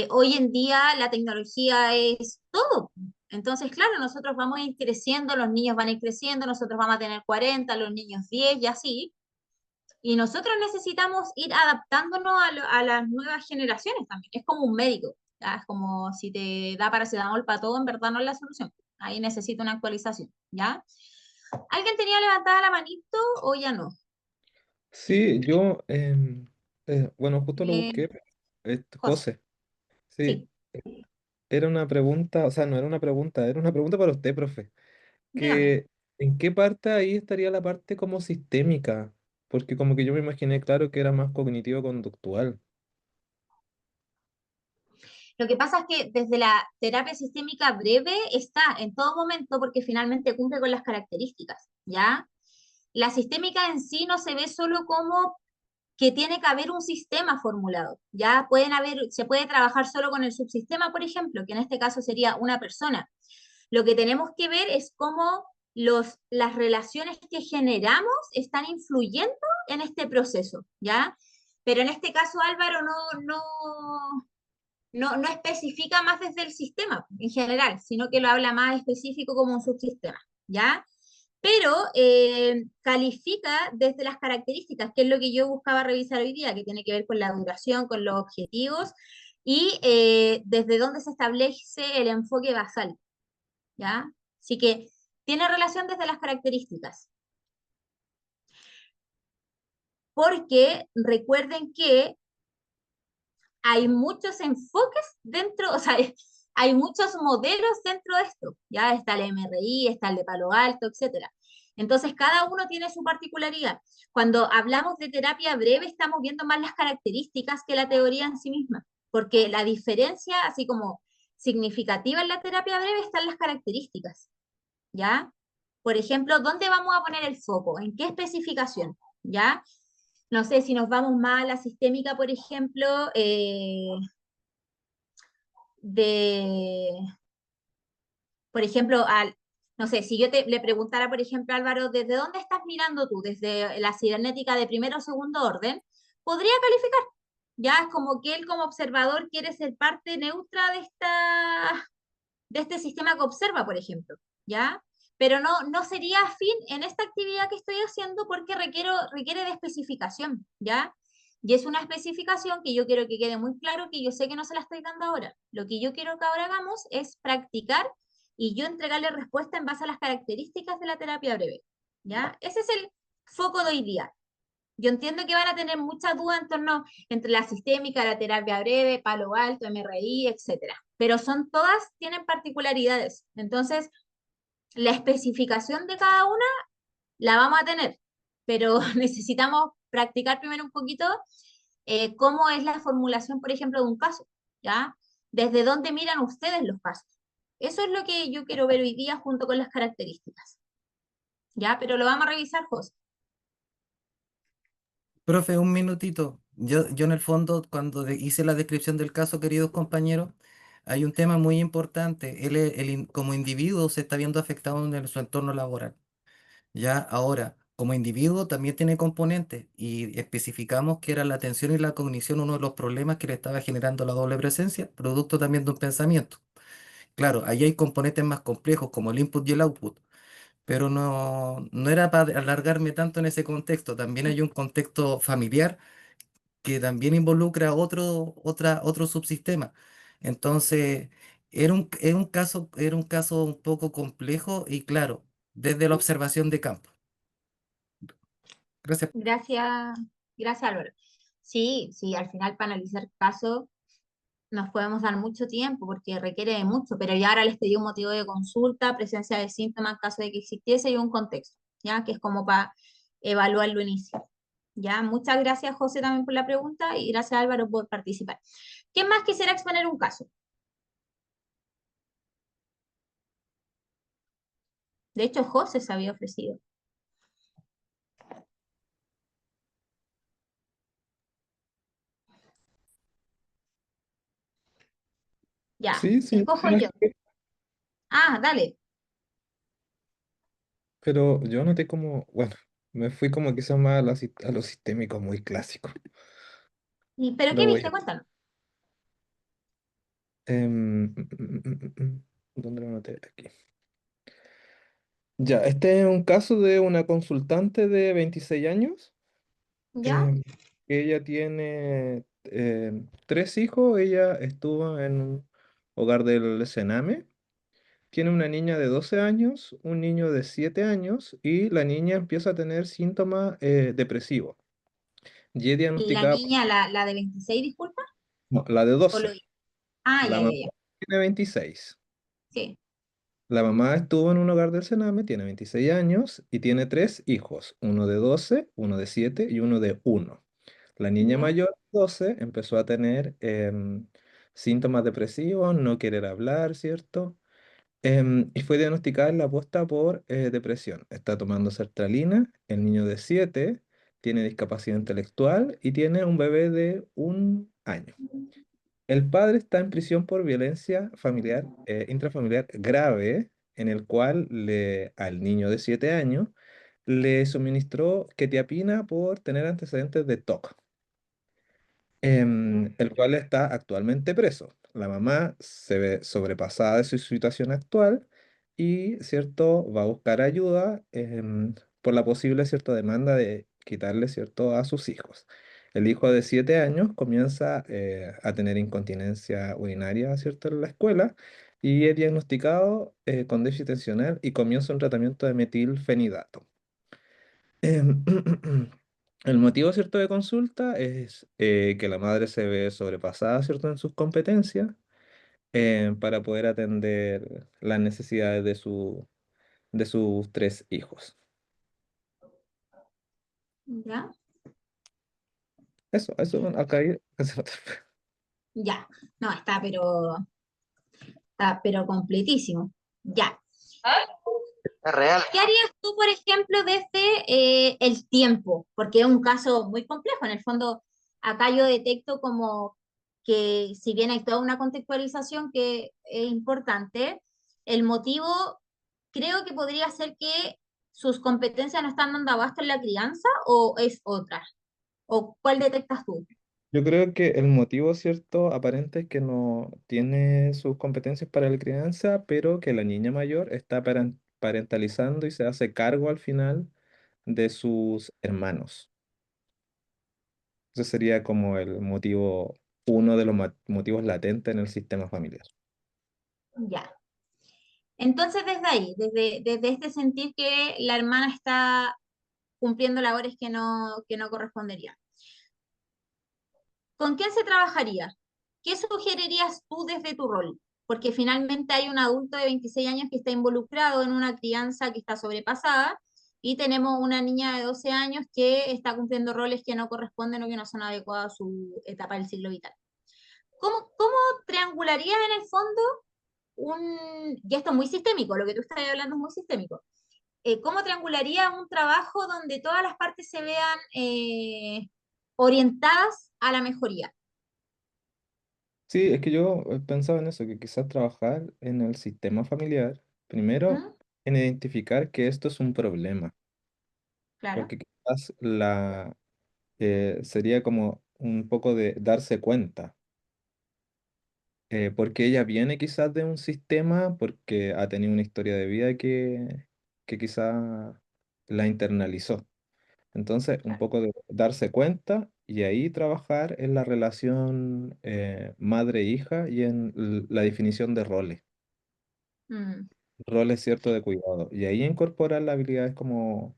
Hoy en día la tecnología es todo. Entonces, claro, nosotros vamos a ir creciendo, los niños van a ir creciendo, nosotros vamos a tener 40, los niños 10 y así. Y nosotros necesitamos ir adaptándonos a las nuevas generaciones también. Es como un médico, ¿ya? Es como si te da paracetamol para todo, en verdad no es la solución. Ahí necesito una actualización, ¿ya? ¿Alguien tenía levantada la manito o ya no? Sí, yo, bueno, justo lo Eh, busqué. José, José, sí, sí, era una pregunta, o sea, no era una pregunta para usted, profe. dígame. Que, ¿en qué parte ahí estaría la parte como sistémica? Porque como que yo me imaginé, claro, que era más cognitivo-conductual. Lo que pasa es que desde la terapia sistémica breve está en todo momento porque finalmente cumple con las características, ¿ya? La sistémica en sí no se ve solo como que tiene que haber un sistema formulado, ¿ya? Se puede trabajar solo con el subsistema, por ejemplo, que en este caso sería una persona. Lo que tenemos que ver es cómo las relaciones que generamos están influyendo en este proceso, ¿ya? Pero en este caso, Álvaro, no especifica más desde el sistema en general, sino que lo habla más específico como un subsistema, ¿ya? Pero califica desde las características, que es lo que yo buscaba revisar hoy día, que tiene que ver con la duración, con los objetivos y desde dónde se establece el enfoque basal, ¿ya? Así que tiene relación desde las características, porque recuerden que hay muchos enfoques dentro, o sea, hay muchos modelos dentro de esto. Ya está el MRI, está el de Palo Alto, etcétera. Entonces, cada uno tiene su particularidad. Cuando hablamos de terapia breve, estamos viendo más las características que la teoría en sí misma, porque la diferencia, así como significativa en la terapia breve, están las características, ¿ya? Por ejemplo, ¿dónde vamos a poner el foco? ¿En qué especificación? ¿Ya? No sé, si nos vamos más a la sistémica, por ejemplo, de, por ejemplo, no sé, si yo le preguntara, por ejemplo, Álvaro, ¿desde dónde estás mirando tú? ¿Desde la cibernética de primero o segundo orden? Podría calificar. Ya es como que él como observador quiere ser parte neutra de este sistema que observa, por ejemplo, ¿ya? Pero no sería afín en esta actividad que estoy haciendo porque requiere de especificación, ¿ya? Y es una especificación que yo quiero que quede muy claro, que yo sé que no se la estoy dando ahora. Lo que yo quiero que ahora hagamos es practicar y yo entregarle respuesta en base a las características de la terapia breve, ¿ya? Ese es el foco de hoy día. Yo entiendo que van a tener muchas dudas en torno entre la sistémica, la terapia breve, Palo Alto, MRI, etcétera. Pero todas tienen particularidades. Entonces, la especificación de cada una la vamos a tener, pero necesitamos practicar primero un poquito cómo es la formulación, por ejemplo, de un caso, ¿ya? Desde dónde miran ustedes los casos. Eso es lo que yo quiero ver hoy día junto con las características, ¿ya? Pero lo vamos a revisar, José. Profe, un minutito. Yo en el fondo, cuando hice la descripción del caso, queridos compañeros, hay un tema muy importante. Como individuo se está viendo afectado en su entorno laboral. Ya ahora, como individuo también tiene componentes y especificamos que era la atención y la cognición uno de los problemas que le estaba generando la doble presencia, producto también de un pensamiento. Claro, ahí hay componentes más complejos como el input y el output, pero no era para alargarme tanto en ese contexto. También hay un contexto familiar que también involucra otro subsistema. Entonces, era un caso un poco complejo y claro, desde la observación de campo. Gracias. Gracias, gracias Álvaro. Sí, sí, al final para analizar casos nos podemos dar mucho tiempo porque requiere de mucho, pero ya ahora les pedí un motivo de consulta, presencia de síntomas en caso de que existiese y un contexto, ¿ya? Que es como para evaluarlo inicio. ¿Ya? Muchas gracias, José, también por la pregunta y gracias, Álvaro, por participar. ¿Quién más quisiera exponer un caso? De hecho, José se había ofrecido. Ya, Sí, sí, escojo no, yo. Ah, dale. pero yo noté como, bueno, me fui como quizás más a lo sistémico muy clásico. ¿Pero qué Lo voy viste? a... Cuéntanos. ¿Dónde lo noté? Aquí. Ya, este es un caso de una consultante de 26 años. ¿Ya? em, Ella tiene tres hijos. Ella estuvo en un hogar del Sename. Tiene una niña de 12 años, un niño de 7 años y la niña empieza a tener síntomas depresivos. Y es La diagnosticada, niña, la de 26, disculpa. no, la de O lo... 12. Ah, La ya, ya, mamá ya. tiene 26. Sí. La mamá estuvo en un hogar del Sename, tiene 26 años y tiene tres hijos, uno de 12, uno de 7 y uno de 1. La niña ¿Ya? mayor, 12, empezó a tener síntomas depresivos, no querer hablar, ¿cierto? Y fue diagnosticada en la posta por depresión. Está tomando sertralina. El niño de 7 tiene discapacidad intelectual y tiene un bebé de 1 año. El padre está en prisión por violencia familiar, intrafamiliar grave, en el cual al niño de 7 años le suministró quetiapina por tener antecedentes de TOC, el cual está actualmente preso. La mamá se ve sobrepasada de su situación actual y, ¿cierto?, va a buscar ayuda por la posible, ¿cierto?, demanda de quitarle, ¿cierto?, a sus hijos. El hijo de 7 años comienza a tener incontinencia urinaria, ¿cierto?, en la escuela y es diagnosticado con déficit atencional y comienza un tratamiento de metilfenidato. Em, El motivo, ¿cierto?, de consulta es que la madre se ve sobrepasada, ¿cierto?, en sus competencias para poder atender las necesidades de sus tres hijos. ¿Ya? Eso, bueno, acá hay... Ya. No, está pero completísimo. Ya. Es real. ¿Qué harías tú, por ejemplo, desde el tiempo? Porque es un caso muy complejo. En el fondo, acá yo detecto como que si bien hay toda una contextualización que es importante, el motivo creo que podría ser que sus competencias no están dando abasto en la crianza o es otra. ¿O cuál detectas tú? Yo creo que el motivo, ¿cierto?, aparente es que no tiene sus competencias para la crianza, pero que la niña mayor está parentalizando y se hace cargo al final de sus hermanos. Ese sería como el motivo, uno de los motivos latentes en el sistema familiar. Ya. Entonces, desde ahí, desde este sentir que la hermana está cumpliendo labores que no corresponderían. ¿Con quién se trabajaría? ¿Qué sugerirías tú desde tu rol? Porque finalmente hay un adulto de 26 años que está involucrado en una crianza que está sobrepasada y tenemos una niña de 12 años que está cumpliendo roles que no corresponden o que no son adecuados a su etapa del ciclo vital. ¿Cómo triangularías en el fondo y esto es muy sistémico, lo que tú estás hablando es muy sistémico, ¿cómo triangularías un trabajo donde todas las partes se vean orientadas a la mejoría? Sí, es que yo pensaba en eso, que quizás trabajar en el sistema familiar, primero ¿Mm? en identificar que esto es un problema, Claro. porque quizás sería como un poco de darse cuenta, porque ella viene quizás de un sistema, porque ha tenido una historia de vida que quizás la internalizó. Entonces, un Claro. poco de darse cuenta y ahí trabajar en la relación madre-hija y en la definición de roles. Mm, Roles, cierto, de cuidado. Y ahí incorporar las habilidades como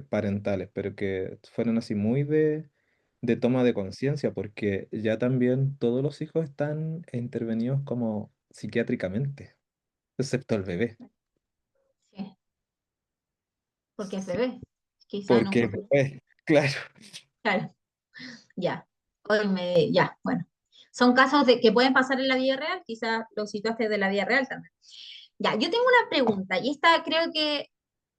parentales, pero que fueran así muy de toma de conciencia, porque ya también todos los hijos están intervenidos como psiquiátricamente, excepto el bebé. sí, porque se ve, quizá en un Porque el futuro. bebé, claro. Claro, ya. Ya, bueno. Son casos que pueden pasar en la vida real, quizá los situaste de la vida real también. Ya, yo tengo una pregunta, y esta creo que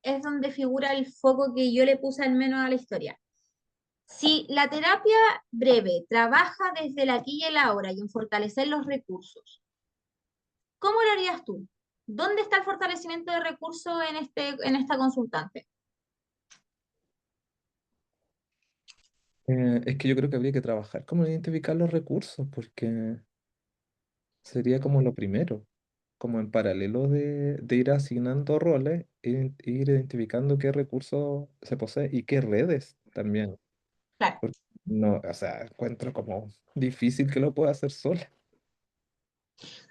es donde figura el foco que yo le puse al menos a la historia. Si la terapia breve trabaja desde el aquí y el ahora y en fortalecer los recursos, ¿cómo lo harías tú? ¿Dónde está el fortalecimiento de recursos en esta consultante? Es que yo creo que habría que trabajar como en identificar los recursos, porque sería como lo primero, como en paralelo de ir asignando roles, ir identificando qué recursos se posee y qué redes también. Claro. Porque no, o sea, encuentro como difícil que lo pueda hacer sola.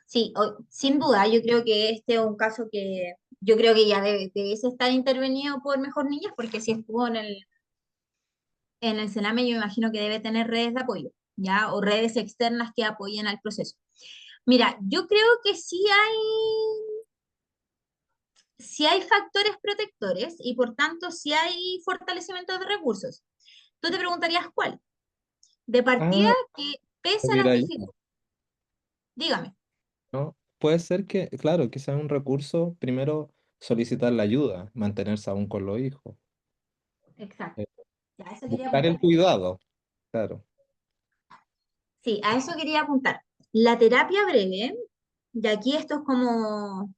Sí, sin duda, yo creo que este es un caso que yo creo que ya debe estar intervenido por Mejor Niñas, porque si estuvo en el Sename, yo me imagino que debe tener redes de apoyo, ¿ya? O redes externas que apoyen al proceso. Mira, yo creo que sí hay factores protectores y por tanto sí hay fortalecimiento de recursos. Tú te preguntarías cuál. De partida, Ah, que pese a las mira, dificultades, dígame. ¿no? Puede ser que, claro, que sea un recurso, primero solicitar la ayuda, mantenerse aún con los hijos, Exacto. eh, Ya, a eso quería buscar apuntar. el cuidado, claro. Sí, a eso quería apuntar. La terapia breve, y aquí esto es como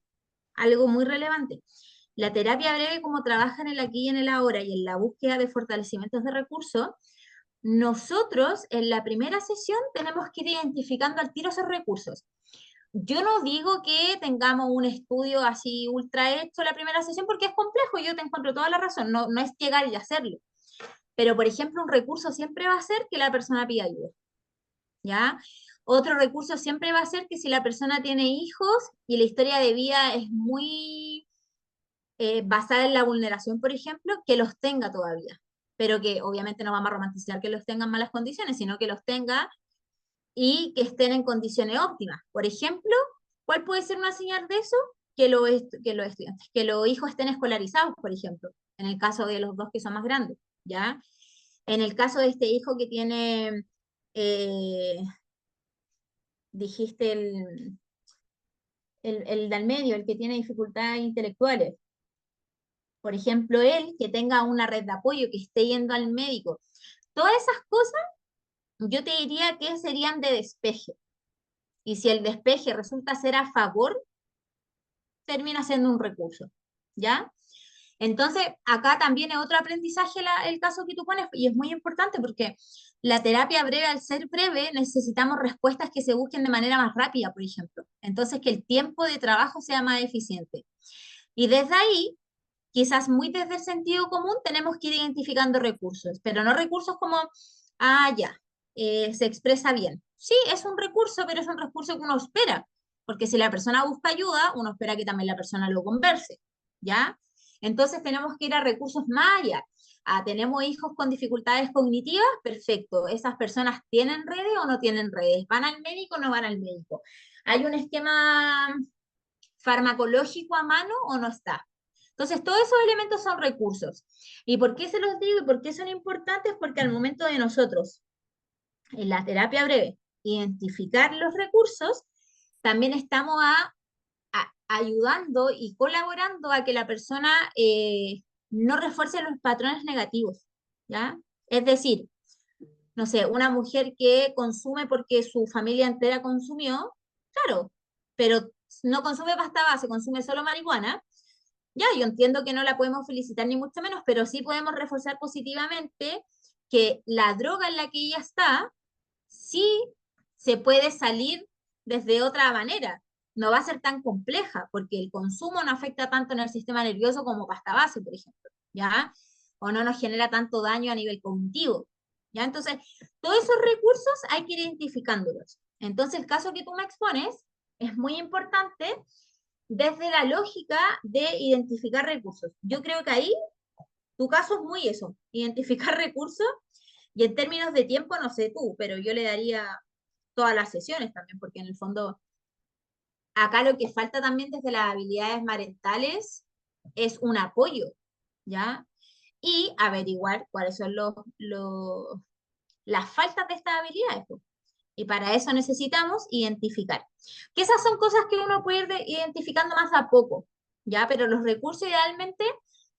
algo muy relevante. La terapia breve, como trabaja en el aquí y en el ahora y en la búsqueda de fortalecimientos de recursos, nosotros en la primera sesión tenemos que ir identificando al tiro esos recursos. Yo no digo que tengamos un estudio así ultra hecho la primera sesión porque es complejo, yo te encuentro toda la razón, no es llegar y hacerlo. Pero, por ejemplo, un recurso siempre va a ser que la persona pida ayuda, ¿ya? Otro recurso siempre va a ser que si la persona tiene hijos y la historia de vida es muy basada en la vulneración, por ejemplo, que los tenga todavía, pero que obviamente no vamos a romantizar que los tenga en malas condiciones, sino que los tenga y que estén en condiciones óptimas. Por ejemplo, ¿cuál puede ser una señal de eso? Que los hijos estén escolarizados, por ejemplo, en el caso de los dos que son más grandes, ¿ya? En el caso de este hijo que tiene, eh, dijiste el del medio, el que tiene dificultades intelectuales. Por ejemplo, él que tenga una red de apoyo, que esté yendo al médico. Todas esas cosas yo te diría que serían de despeje. Y si el despeje resulta ser a favor, termina siendo un recurso, ¿ya? Entonces, acá también es otro aprendizaje el caso que tú pones, y es muy importante porque la terapia breve, al ser breve, necesitamos respuestas que se busquen de manera más rápida, por ejemplo. Entonces, que el tiempo de trabajo sea más eficiente. Y desde ahí, quizás muy desde el sentido común, tenemos que ir identificando recursos, pero no recursos como, ya, se expresa bien. Sí, es un recurso, pero es un recurso que uno espera, porque si la persona busca ayuda, uno espera que también la persona lo converse, ¿ya? Entonces tenemos que ir a recursos más allá. ¿Tenemos hijos con dificultades cognitivas? Perfecto. ¿Esas personas tienen redes o no tienen redes? ¿Van al médico o no van al médico? ¿Hay un esquema farmacológico a mano o no está? Entonces, todos esos elementos son recursos. ¿Y por qué se los digo y por qué son importantes? Porque al momento de nosotros, en la terapia breve, identificar los recursos, también estamos ayudando y colaborando a que la persona no refuerce los patrones negativos, ¿ya? Es decir, no sé, una mujer que consume porque su familia entera consumió, claro, pero no consume pasta base, consume solo marihuana. Ya, yo entiendo que no la podemos felicitar ni mucho menos, pero sí podemos reforzar positivamente que la droga en la que ella está, sí se puede salir desde otra manera. No va a ser tan compleja, porque el consumo no afecta tanto en el sistema nervioso como pasta base, por ejemplo, ¿ya? O no nos genera tanto daño a nivel cognitivo, ¿ya? Entonces, todos esos recursos hay que ir identificándolos. Entonces, el caso que tú me expones es muy importante desde la lógica de identificar recursos. Yo creo que ahí tu caso es muy eso, identificar recursos y en términos de tiempo, no sé tú, pero yo le daría todas las sesiones también, porque en el fondo acá lo que falta también desde las habilidades parentales es un apoyo, ¿ya? Y averiguar cuáles son las faltas de estas habilidades, pues. Y para eso necesitamos identificar. Que esas son cosas que uno puede ir identificando más a poco, ¿ya? Pero los recursos idealmente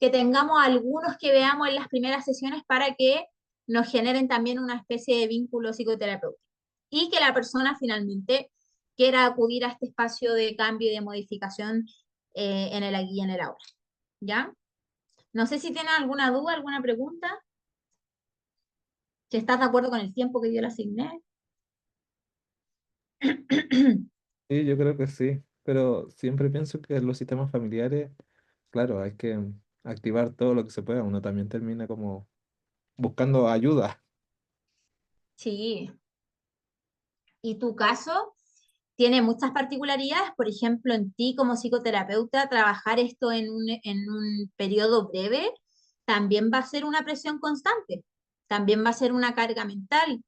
que tengamos algunos que veamos en las primeras sesiones para que nos generen también una especie de vínculo psicoterapéutico y que la persona finalmente quiera acudir a este espacio de cambio y de modificación en el aquí y en el ahora. ¿Ya? No sé si tienen alguna duda, alguna pregunta. Si estás de acuerdo con el tiempo que yo le asigné. Sí, yo creo que sí, pero siempre pienso que en los sistemas familiares, claro, hay que activar todo lo que se pueda. Uno también termina como buscando ayuda. Sí. Y tu caso tiene muchas particularidades, por ejemplo, en ti como psicoterapeuta, trabajar esto en un periodo breve también va a ser una presión constante, también va a ser una carga mental,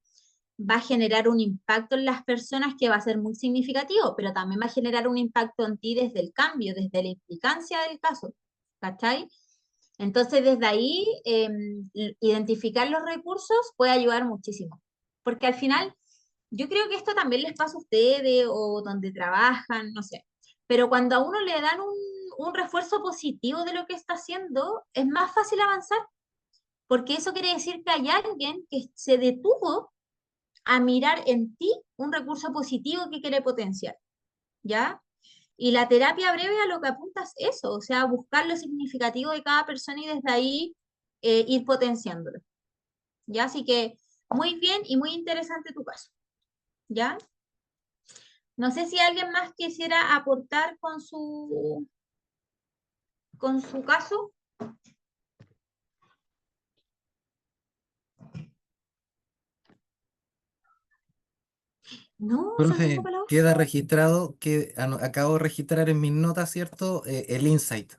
va a generar un impacto en las personas que va a ser muy significativo, pero también va a generar un impacto en ti desde el cambio, desde la implicancia del caso, ¿cachai? Entonces, desde ahí, identificar los recursos puede ayudar muchísimo, porque al final yo creo que esto también les pasa a ustedes o donde trabajan, no sé. Pero cuando a uno le dan un refuerzo positivo de lo que está haciendo, es más fácil avanzar, porque eso quiere decir que hay alguien que se detuvo a mirar en ti un recurso positivo que quiere potenciar, ¿ya? Y la terapia breve a lo que apunta es eso, o sea, buscar lo significativo de cada persona y desde ahí ir potenciándolo, ¿ya? Así que muy bien y muy interesante tu caso, ¿ya? No sé si alguien más quisiera aportar con su caso. No, Santiago Profe, queda Palauzo. registrado que acabo de registrar en mis notas, ¿cierto? El insight.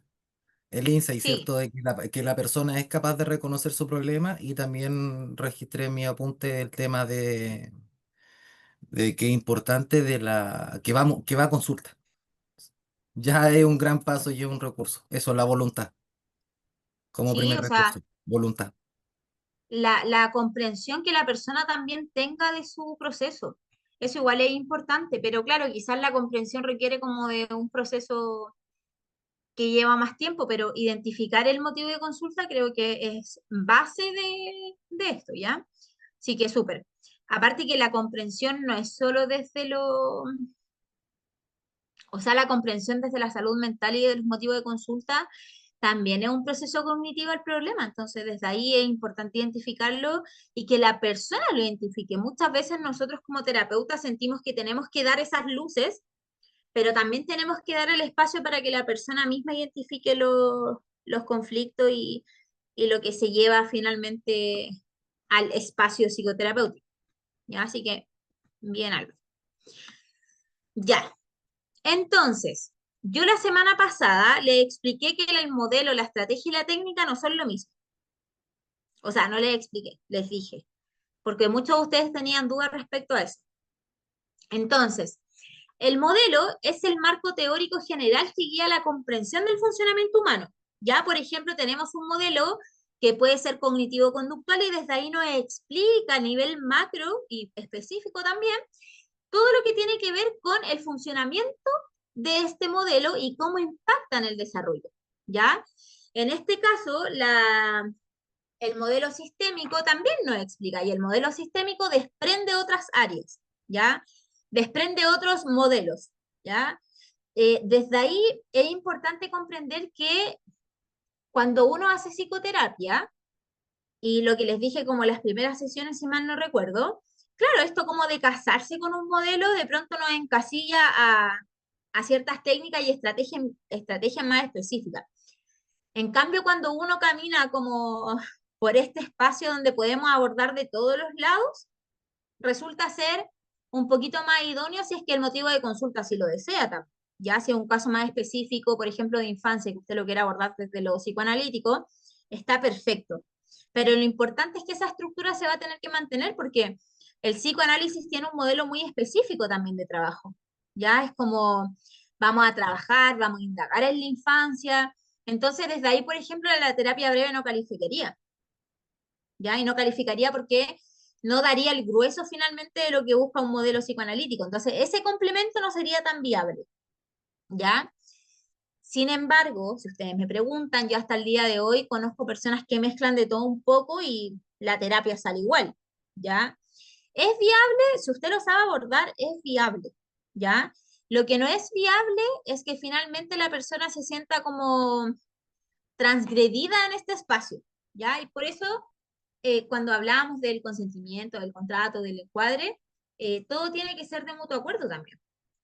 El insight, Sí, ¿cierto? De que la persona es capaz de reconocer su problema y también registré en mi apunte el tema de que es importante de que va a consulta. Ya es un gran paso y es un recurso. Eso, la voluntad, como sí, primer o sea, recurso. Voluntad. la comprensión que la persona también tenga de su proceso. Eso igual es importante, pero claro, quizás la comprensión requiere como de un proceso que lleva más tiempo, pero identificar el motivo de consulta creo que es base de esto, ¿ya? Sí que súper. Aparte que la comprensión no es solo desde o sea, la comprensión desde la salud mental y del motivo de consulta también es un proceso cognitivo el problema. Entonces, desde ahí es importante identificarlo y que la persona lo identifique. Muchas veces nosotros como terapeutas sentimos que tenemos que dar esas luces, pero también tenemos que dar el espacio para que la persona misma identifique los conflictos y lo que se lleva finalmente al espacio psicoterapéutico. ¿Ya? Así que, bien, algo. Ya. Entonces, yo la semana pasada le expliqué que el modelo, la estrategia y la técnica no son lo mismo. O sea, no les expliqué, les dije, porque muchos de ustedes tenían dudas respecto a eso. Entonces, el modelo es el marco teórico general que guía la comprensión del funcionamiento humano. Ya, por ejemplo, tenemos un modelo que puede ser cognitivo-conductual y desde ahí nos explica a nivel macro y específico también todo lo que tiene que ver con el funcionamiento de este modelo y cómo impacta en el desarrollo. ¿Ya? En este caso, el modelo sistémico también nos explica y el modelo sistémico desprende otras áreas, ¿ya? Desprende otros modelos, ¿ya? Desde ahí es importante comprender que cuando uno hace psicoterapia, y lo que les dije como las primeras sesiones, si mal no recuerdo, claro, esto como de casarse con un modelo de pronto nos encasilla a ciertas técnicas y estrategias más específicas. En cambio, cuando uno camina como por este espacio donde podemos abordar de todos los lados, resulta ser un poquito más idóneo si es que el motivo de consulta sí lo desea también. Ya si es un caso más específico, por ejemplo, de infancia, que usted lo quiera abordar desde lo psicoanalítico, está perfecto. Pero lo importante es que esa estructura se va a tener que mantener porque el psicoanálisis tiene un modelo muy específico también de trabajo. Ya es como vamos a trabajar, vamos a indagar en la infancia. Entonces, desde ahí, por ejemplo, la terapia breve no calificaría. ¿Ya? Y no calificaría porque no daría el grueso finalmente de lo que busca un modelo psicoanalítico. Entonces, ese complemento no sería tan viable, ¿ya? Sin embargo, si ustedes me preguntan, yo hasta el día de hoy conozco personas que mezclan de todo un poco y la terapia sale igual, ¿ya? Es viable, si usted lo sabe abordar, es viable, ¿ya? Lo que no es viable es que finalmente la persona se sienta como transgredida en este espacio, ¿ya? Y por eso, cuando hablamos del consentimiento, del contrato, del encuadre, todo tiene que ser de mutuo acuerdo también,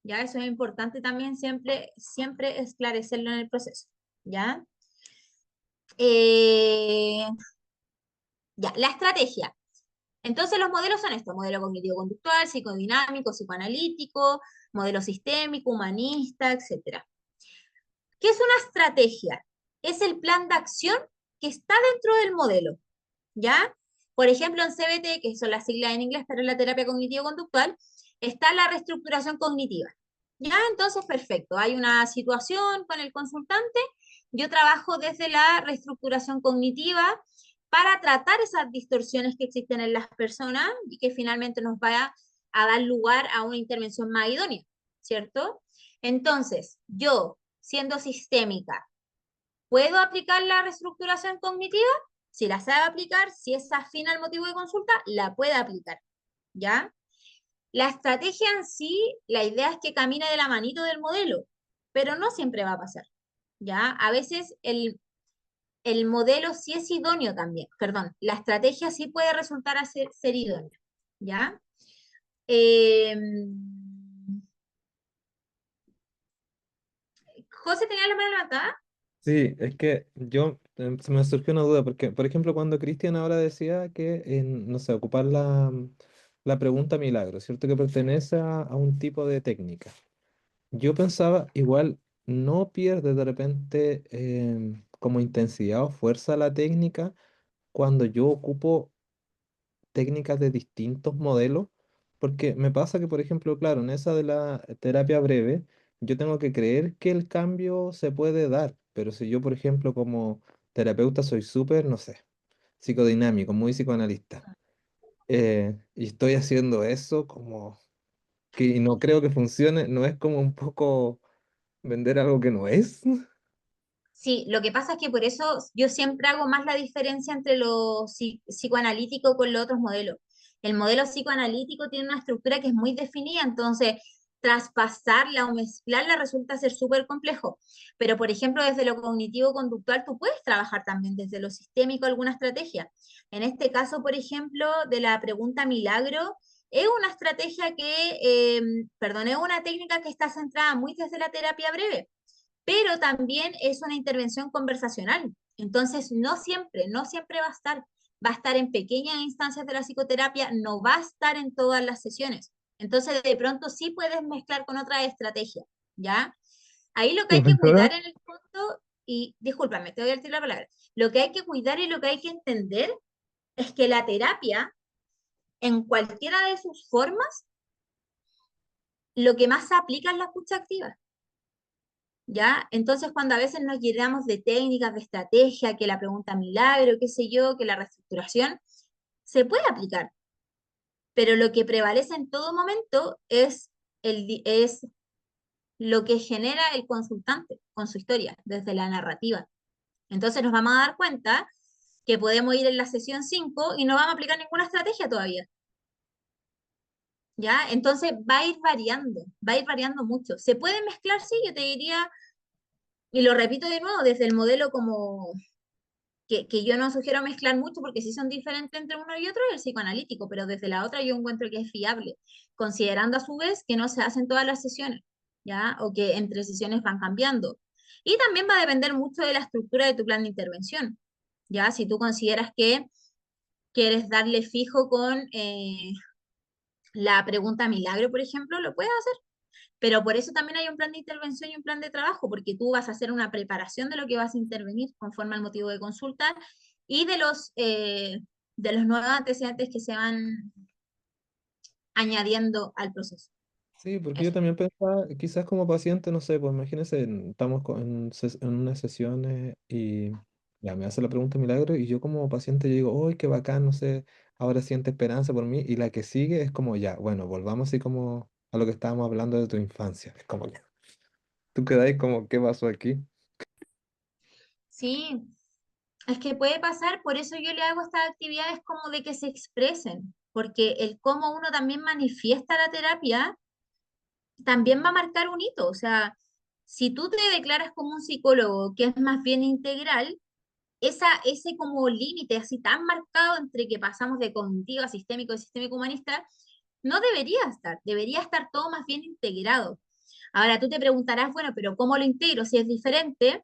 ¿ya? Eso es importante también siempre, siempre esclarecerlo en el proceso, ¿ya? Eh, ya, la estrategia. Entonces los modelos son estos: modelo cognitivo-conductual, psicodinámico, psicoanalítico, modelo sistémico, humanista, etcétera. ¿Qué es una estrategia? Es el plan de acción que está dentro del modelo, ¿ya? Por ejemplo, en CBT, que son las siglas en inglés, pero en la terapia cognitivo-conductual, está la reestructuración cognitiva. ¿Ya? Entonces, perfecto. Hay una situación con el consultante. Yo trabajo desde la reestructuración cognitiva para tratar esas distorsiones que existen en las personas y que finalmente nos va a dar lugar a una intervención más idónea, ¿cierto? Entonces, yo, siendo sistémica, ¿puedo aplicar la reestructuración cognitiva? Si la sabe aplicar, si es afín al motivo de consulta, la puede aplicar, ¿ya? La estrategia en sí, la idea es que camine de la manito del modelo, pero no siempre va a pasar, ¿ya? A veces el modelo sí es idóneo también, perdón, la estrategia sí puede resultar a ser idónea, ¿ya? Eh, José, ¿tenía la mano levantada? Sí, es que yo se me surgió una duda, porque, por ejemplo, cuando Cristian ahora decía que, no sé, ocupar la pregunta milagro, ¿cierto? Que pertenece a un tipo de técnica. Yo pensaba, igual, no pierde de repente como intensidad o fuerza la técnica cuando yo ocupo técnicas de distintos modelos, porque me pasa que, por ejemplo, claro, en esa de la terapia breve, yo tengo que creer que el cambio se puede dar, pero si yo, por ejemplo, como terapeuta soy súper, no sé, psicodinámico, muy psicoanalista, y estoy haciendo eso como que no creo que funcione, ¿no es como un poco vender algo que no es? Sí, lo que pasa es que por eso yo siempre hago más la diferencia entre lo psicoanalítico con los otros modelos. El modelo psicoanalítico tiene una estructura que es muy definida, entonces traspasarla o mezclarla resulta ser súper complejo. Pero, por ejemplo, desde lo cognitivo-conductual, tú puedes trabajar también desde lo sistémico alguna estrategia. En este caso, por ejemplo, de la pregunta milagro, es una estrategia perdón, es una técnica que está centrada muy desde la terapia breve, pero también es una intervención conversacional. Entonces, no siempre va a estar en pequeñas instancias de la psicoterapia, no va a estar en todas las sesiones. Entonces, de pronto sí puedes mezclar con otra estrategia, ¿ya? Ahí lo que hay que Profesora, cuidar en el fondo, y discúlpame, te voy a decir la palabra, lo que hay que cuidar y lo que hay que entender es que la terapia, en cualquiera de sus formas, lo que más se aplica es la escucha activa. ¿Ya? Entonces, cuando a veces nos llenamos de técnicas, de estrategia, que la pregunta milagro, qué sé yo, que la reestructuración, se puede aplicar, pero lo que prevalece en todo momento es lo que genera el consultante con su historia, desde la narrativa. Entonces nos vamos a dar cuenta que podemos ir en la sesión 5 y no vamos a aplicar ninguna estrategia todavía, ¿ya? Entonces va a ir variando mucho. ¿Se puede mezclar? Sí, yo te diría, y lo repito de nuevo, desde el modelo como que yo no sugiero mezclar mucho porque sí son diferentes entre uno y otro, el psicoanalítico, pero desde la otra yo encuentro que es fiable, considerando a su vez que no se hacen todas las sesiones, ¿ya? O que entre sesiones van cambiando. Y también va a depender mucho de la estructura de tu plan de intervención, ¿ya? Si tú consideras que quieres darle fijo con la pregunta milagro, por ejemplo, lo puedes hacer. Pero por eso también hay un plan de intervención y un plan de trabajo, porque tú vas a hacer una preparación de lo que vas a intervenir conforme al motivo de consulta y de los nuevos antecedentes que se van añadiendo al proceso. Sí, porque yo Eso. también pensaba, quizás como paciente, no sé, pues imagínense, estamos en unas sesiones y ya me hace la pregunta milagro y yo como paciente yo digo, ¡ay, qué bacán! No sé, ahora siente esperanza por mí y la que sigue es como ya, bueno, volvamos así como a lo que estábamos hablando de tu infancia. Es como ya, tú quedáis como, ¿qué pasó aquí? Sí, es que puede pasar, por eso yo le hago estas actividades como de que se expresen, porque el cómo uno también manifiesta la terapia también va a marcar un hito. O sea, si tú te declaras como un psicólogo que es más bien integral, ese como límite así tan marcado entre que pasamos de cognitivo a sistémico, de sistémico humanista, no debería estar todo más bien integrado. Ahora tú te preguntarás, bueno, pero ¿cómo lo integro? Si es diferente,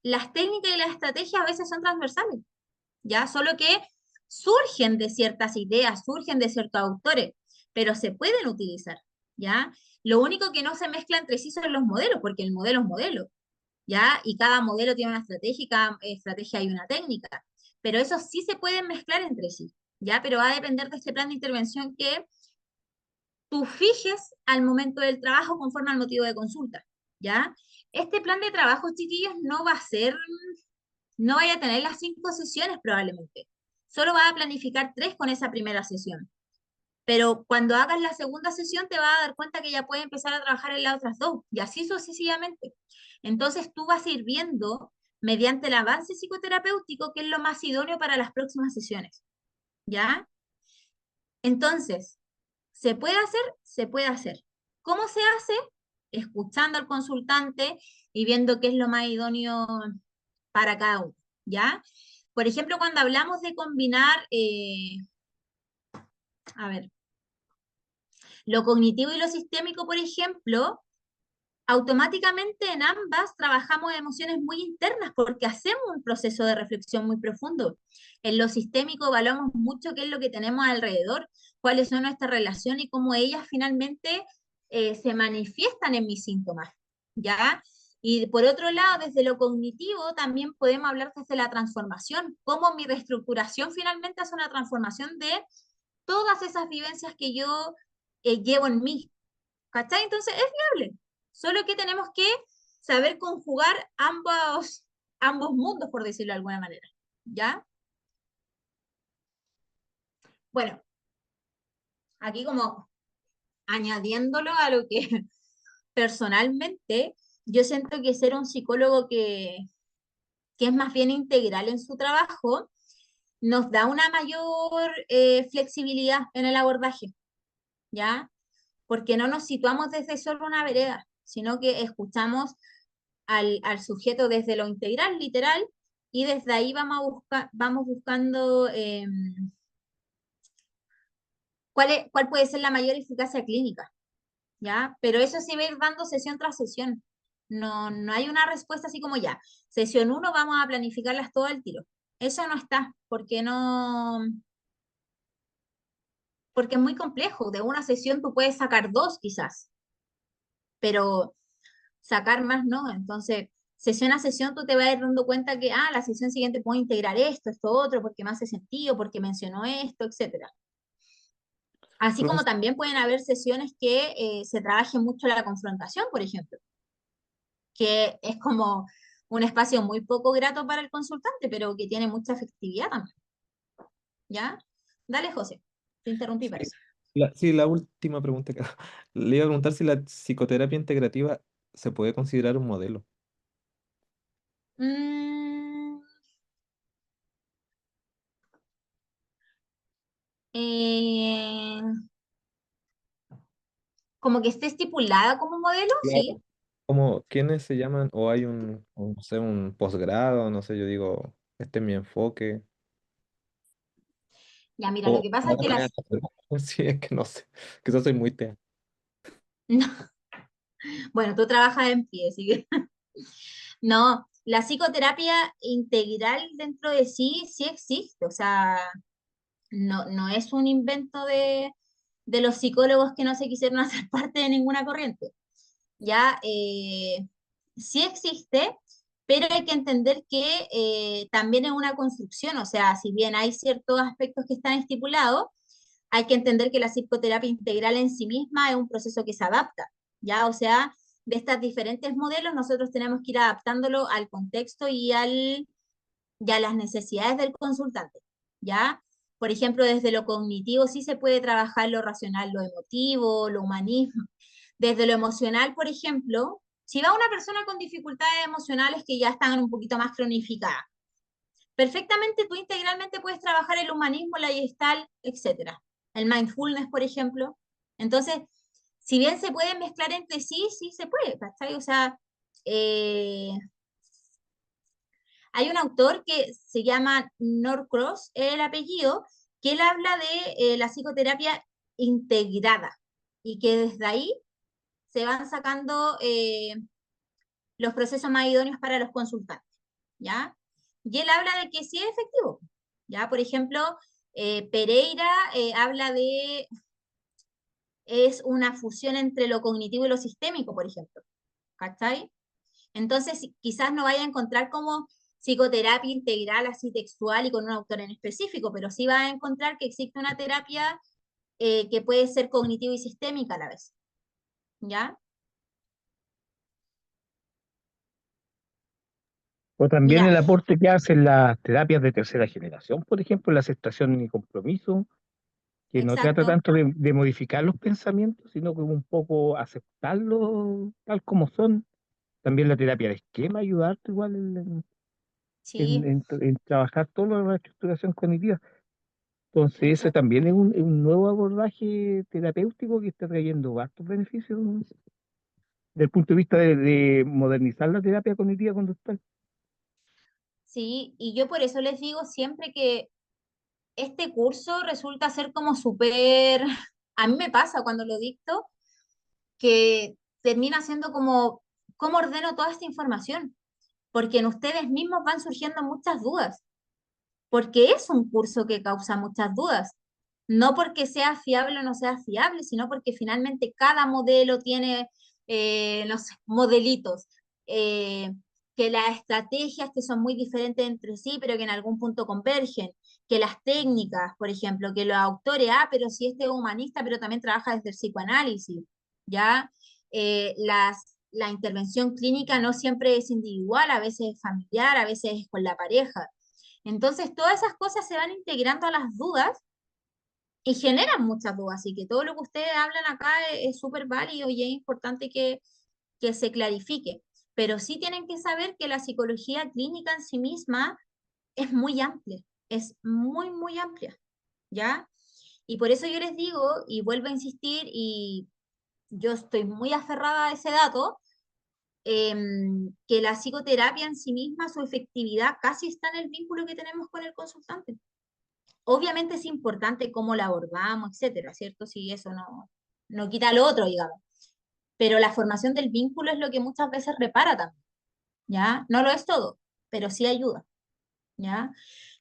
las técnicas y las estrategias a veces son transversales, ¿ya? Solo que surgen de ciertas ideas, surgen de ciertos autores, pero se pueden utilizar, ¿ya? Lo único que no se mezcla entre sí son los modelos, porque el modelo es modelo, ¿ya? Y cada modelo tiene una estrategia, y cada estrategia hay una técnica, pero eso sí se pueden mezclar entre sí, ¿ya? Pero va a depender de este plan de intervención que tú fijes al momento del trabajo conforme al motivo de consulta, ¿ya? Este plan de trabajo, chiquillos, no va a ser, no vaya a tener las 5 sesiones probablemente. Solo vas a planificar 3 con esa primera sesión. Pero cuando hagas la segunda sesión te vas a dar cuenta que ya puedes empezar a trabajar en las otras 2 y así sucesivamente. Entonces tú vas a ir viendo mediante el avance psicoterapéutico qué es lo más idóneo para las próximas sesiones, ¿ya? Entonces, ¿se puede hacer? Se puede hacer. ¿Cómo se hace? Escuchando al consultante y viendo qué es lo más idóneo para cada uno, ¿ya? Por ejemplo, cuando hablamos de combinar, a ver, lo cognitivo y lo sistémico, por ejemplo, automáticamente en ambas trabajamos emociones muy internas porque hacemos un proceso de reflexión muy profundo. En lo sistémico evaluamos mucho qué es lo que tenemos alrededor, cuáles son nuestras relaciones y cómo ellas finalmente se manifiestan en mis síntomas, ¿ya? Y por otro lado, desde lo cognitivo también podemos hablar desde la transformación, cómo mi reestructuración finalmente hace una transformación de todas esas vivencias que yo llevo en mí, ¿cachai? Entonces es viable, solo que tenemos que saber conjugar ambos mundos, por decirlo de alguna manera, ¿ya? Bueno, aquí como añadiéndolo a lo que personalmente, yo siento que ser un psicólogo que es más bien integral en su trabajo, nos da una mayor flexibilidad en el abordaje, ¿ya? Porque no nos situamos desde solo una vereda, sino que escuchamos al sujeto desde lo integral, literal, y desde ahí vamos buscando cuál puede ser la mayor eficacia clínica, ¿ya? Pero eso sí va a ir dando sesión tras sesión. No, no hay una respuesta así como ya, sesión 1 vamos a planificarlas todo al tiro. Eso no está, porque es muy complejo. De una sesión tú puedes sacar 2 quizás, pero sacar más no. Entonces, sesión a sesión tú te vas a ir dando cuenta que, la sesión siguiente puedo integrar esto otro, porque me hace sentido, porque mencionó esto, etcétera. Así como Profesor, también pueden haber sesiones que se trabaje mucho la confrontación, por ejemplo, que es como un espacio muy poco grato para el consultante, pero que tiene mucha efectividad también, ¿ya? Dale, José, te interrumpí, sí, parece. la última pregunta que le iba a preguntar si la psicoterapia integrativa se puede considerar un modelo. Mm, eh, como que esté estipulada como modelo, sí. Claro. Como, ¿quiénes se llaman? O hay no sé, un posgrado, no sé, yo digo, este es mi enfoque. Ya, mira, lo O que pasa es que sí, es que no sé, quizás soy muy tea. bueno, tú trabajas en pie, así que no, la psicoterapia integral dentro de sí sí existe, o sea, no es un invento de los psicólogos que no se quisieron hacer parte de ninguna corriente. Ya sí existe, pero hay que entender que también es una construcción, o sea, si bien hay ciertos aspectos que están estipulados, hay que entender que la psicoterapia integral en sí misma es un proceso que se adapta, ¿ya? O sea, de estos diferentes modelos nosotros tenemos que ir adaptándolo al contexto y a las necesidades del consultante, ¿ya? Por ejemplo, desde lo cognitivo sí se puede trabajar lo racional, lo emotivo, lo humanismo. Desde lo emocional, por ejemplo, si va una persona con dificultades emocionales que ya están un poquito más cronificadas, perfectamente tú integralmente puedes trabajar el humanismo, la gestal, etcétera. El mindfulness, por ejemplo. Entonces, si bien se pueden mezclar entre sí, sí se puede, ¿cachai? O sea, eh, hay un autor que se llama Norcross, el apellido, que él habla de la psicoterapia integrada y que desde ahí se van sacando los procesos más idóneos para los consultantes, ¿ya? Y él habla de que sí es efectivo, ¿ya? Por ejemplo, Pereira habla de, es una fusión entre lo cognitivo y lo sistémico, por ejemplo, ¿cachai? Entonces, quizás no vaya a encontrar como psicoterapia integral así textual y con un autor en específico, pero sí va a encontrar que existe una terapia que puede ser cognitiva y sistémica a la vez, ¿ya? O también Mira, el aporte que hacen las terapias de tercera generación, por ejemplo, la aceptación y compromiso, que no trata exacto. tanto de modificar los pensamientos, sino como un poco aceptarlos tal como son. También la terapia de esquema, ayudarte igual Sí, en trabajar toda la reestructuración cognitiva. Entonces, ese exacto. también es un nuevo abordaje terapéutico que está trayendo vastos beneficios desde el punto de vista de modernizar la terapia cognitiva conductual. Sí, y yo por eso les digo siempre que este curso resulta ser como súper, a mí me pasa cuando lo dicto, que termina siendo como, ¿cómo ordeno toda esta información? Porque en ustedes mismos van surgiendo muchas dudas, porque es un curso que causa muchas dudas. No porque sea fiable o no sea fiable, sino porque finalmente cada modelo tiene, no sé, modelitos, eh, que las estrategias que son muy diferentes entre sí, pero que en algún punto convergen, que las técnicas, por ejemplo, que los autores, pero si este es humanista, pero también trabaja desde el psicoanálisis, ¿ya? La intervención clínica no siempre es individual, a veces es familiar, a veces es con la pareja. Entonces, todas esas cosas se van integrando a las dudas y generan muchas dudas, así que todo lo que ustedes hablan acá es súper válido y es importante que se clarifique. Pero sí tienen que saber que la psicología clínica en sí misma es muy amplia, es muy, muy amplia, ¿ya? Y por eso yo les digo, y vuelvo a insistir, y yo estoy muy aferrada a ese dato, que la psicoterapia en sí misma, su efectividad casi está en el vínculo que tenemos con el consultante. Obviamente es importante cómo la abordamos, etcétera, ¿cierto? Si eso no quita lo otro, digamos. Pero la formación del vínculo es lo que muchas veces repara también, ¿ya? No lo es todo, pero sí ayuda, ¿ya?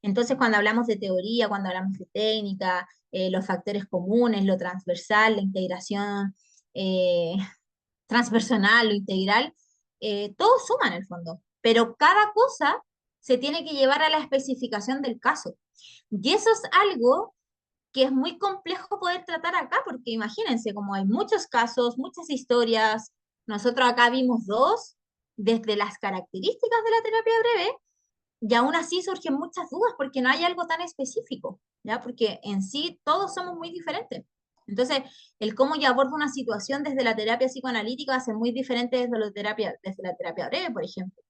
Entonces, cuando hablamos de teoría, cuando hablamos de técnica, los factores comunes, lo transversal, la integración eh, transpersonal, lo integral, todo suma en el fondo, pero cada cosa se tiene que llevar a la especificación del caso. Y eso es algo que es muy complejo poder tratar acá, porque imagínense, como hay muchos casos, muchas historias, nosotros acá vimos dos, desde las características de la terapia breve, y aún así surgen muchas dudas porque no hay algo tan específico, ¿ya? Porque en sí todos somos muy diferentes. Entonces, el cómo yo abordo una situación desde la terapia psicoanalítica va a ser muy diferente desde la terapia breve, por ejemplo,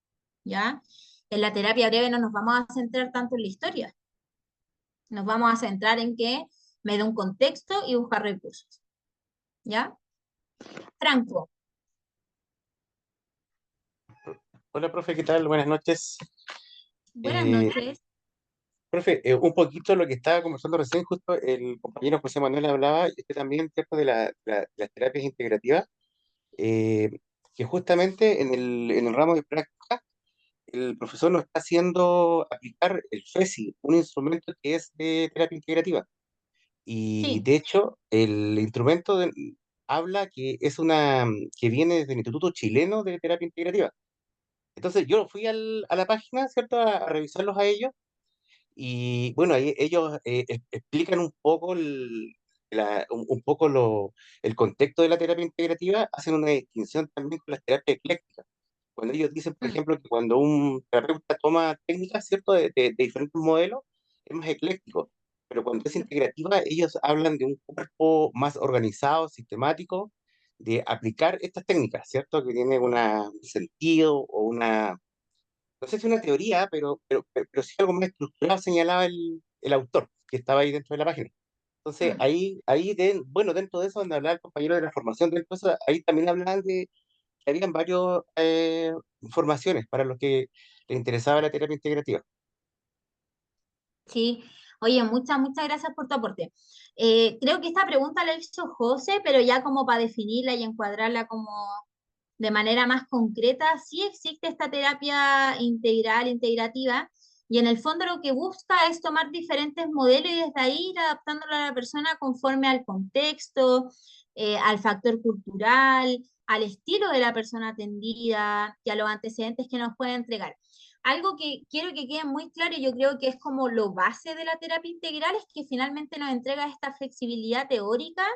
¿ya? En la terapia breve no nos vamos a centrar tanto en la historia, nos vamos a centrar en que me dé un contexto y buscar recursos, ¿ya? Franco, Hola, profe, ¿qué tal? Buenas noches. buenas Eh, noches. profe, un poquito lo que estaba conversando recién, justo el compañero José Manuel hablaba, y usted también, ¿cierto?, de las terapias integrativas, eh, que justamente en el ramo de práctica, el profesor nos está haciendo aplicar el FESI, un instrumento que es de terapia integrativa. Y Sí, de hecho, habla que es que viene desde el Instituto Chileno de Terapia Integrativa. Entonces yo fui a la página, ¿cierto?, a revisarlos a ellos. Y bueno, ahí ellos explican un poco un poco el contexto de la terapia integrativa, hacen una distinción también con las terapias eclécticas. Cuando ellos dicen, por mm, ejemplo, que cuando un terapeuta toma técnicas, ¿cierto?, de diferentes modelos, es más ecléctico. Pero cuando es integrativa, ellos hablan de un cuerpo más organizado, sistemático, de aplicar estas técnicas, ¿cierto? Que tiene un sentido o una, no sé si una teoría, pero sí algo más estructurado señalaba el autor que estaba ahí dentro de la página. Entonces, Mm. bueno, dentro de eso, donde hablaba el compañero de la formación, dentro de eso, ahí también hablaban de que habían varias formaciones para los que les interesaba la terapia integrativa. Sí, oye, muchas gracias por tu aporte. Creo que esta pregunta la hizo José, pero ya como para definirla y encuadrarla como de manera más concreta, sí existe esta terapia integral, integrativa, y en el fondo lo que busca es tomar diferentes modelos y desde ahí ir adaptándolo a la persona conforme al contexto, al factor cultural, al estilo de la persona atendida y a los antecedentes que nos puede entregar. Algo que quiero que quede muy claro y yo creo que es como lo base de la terapia integral es que finalmente nos entrega esta flexibilidad teórica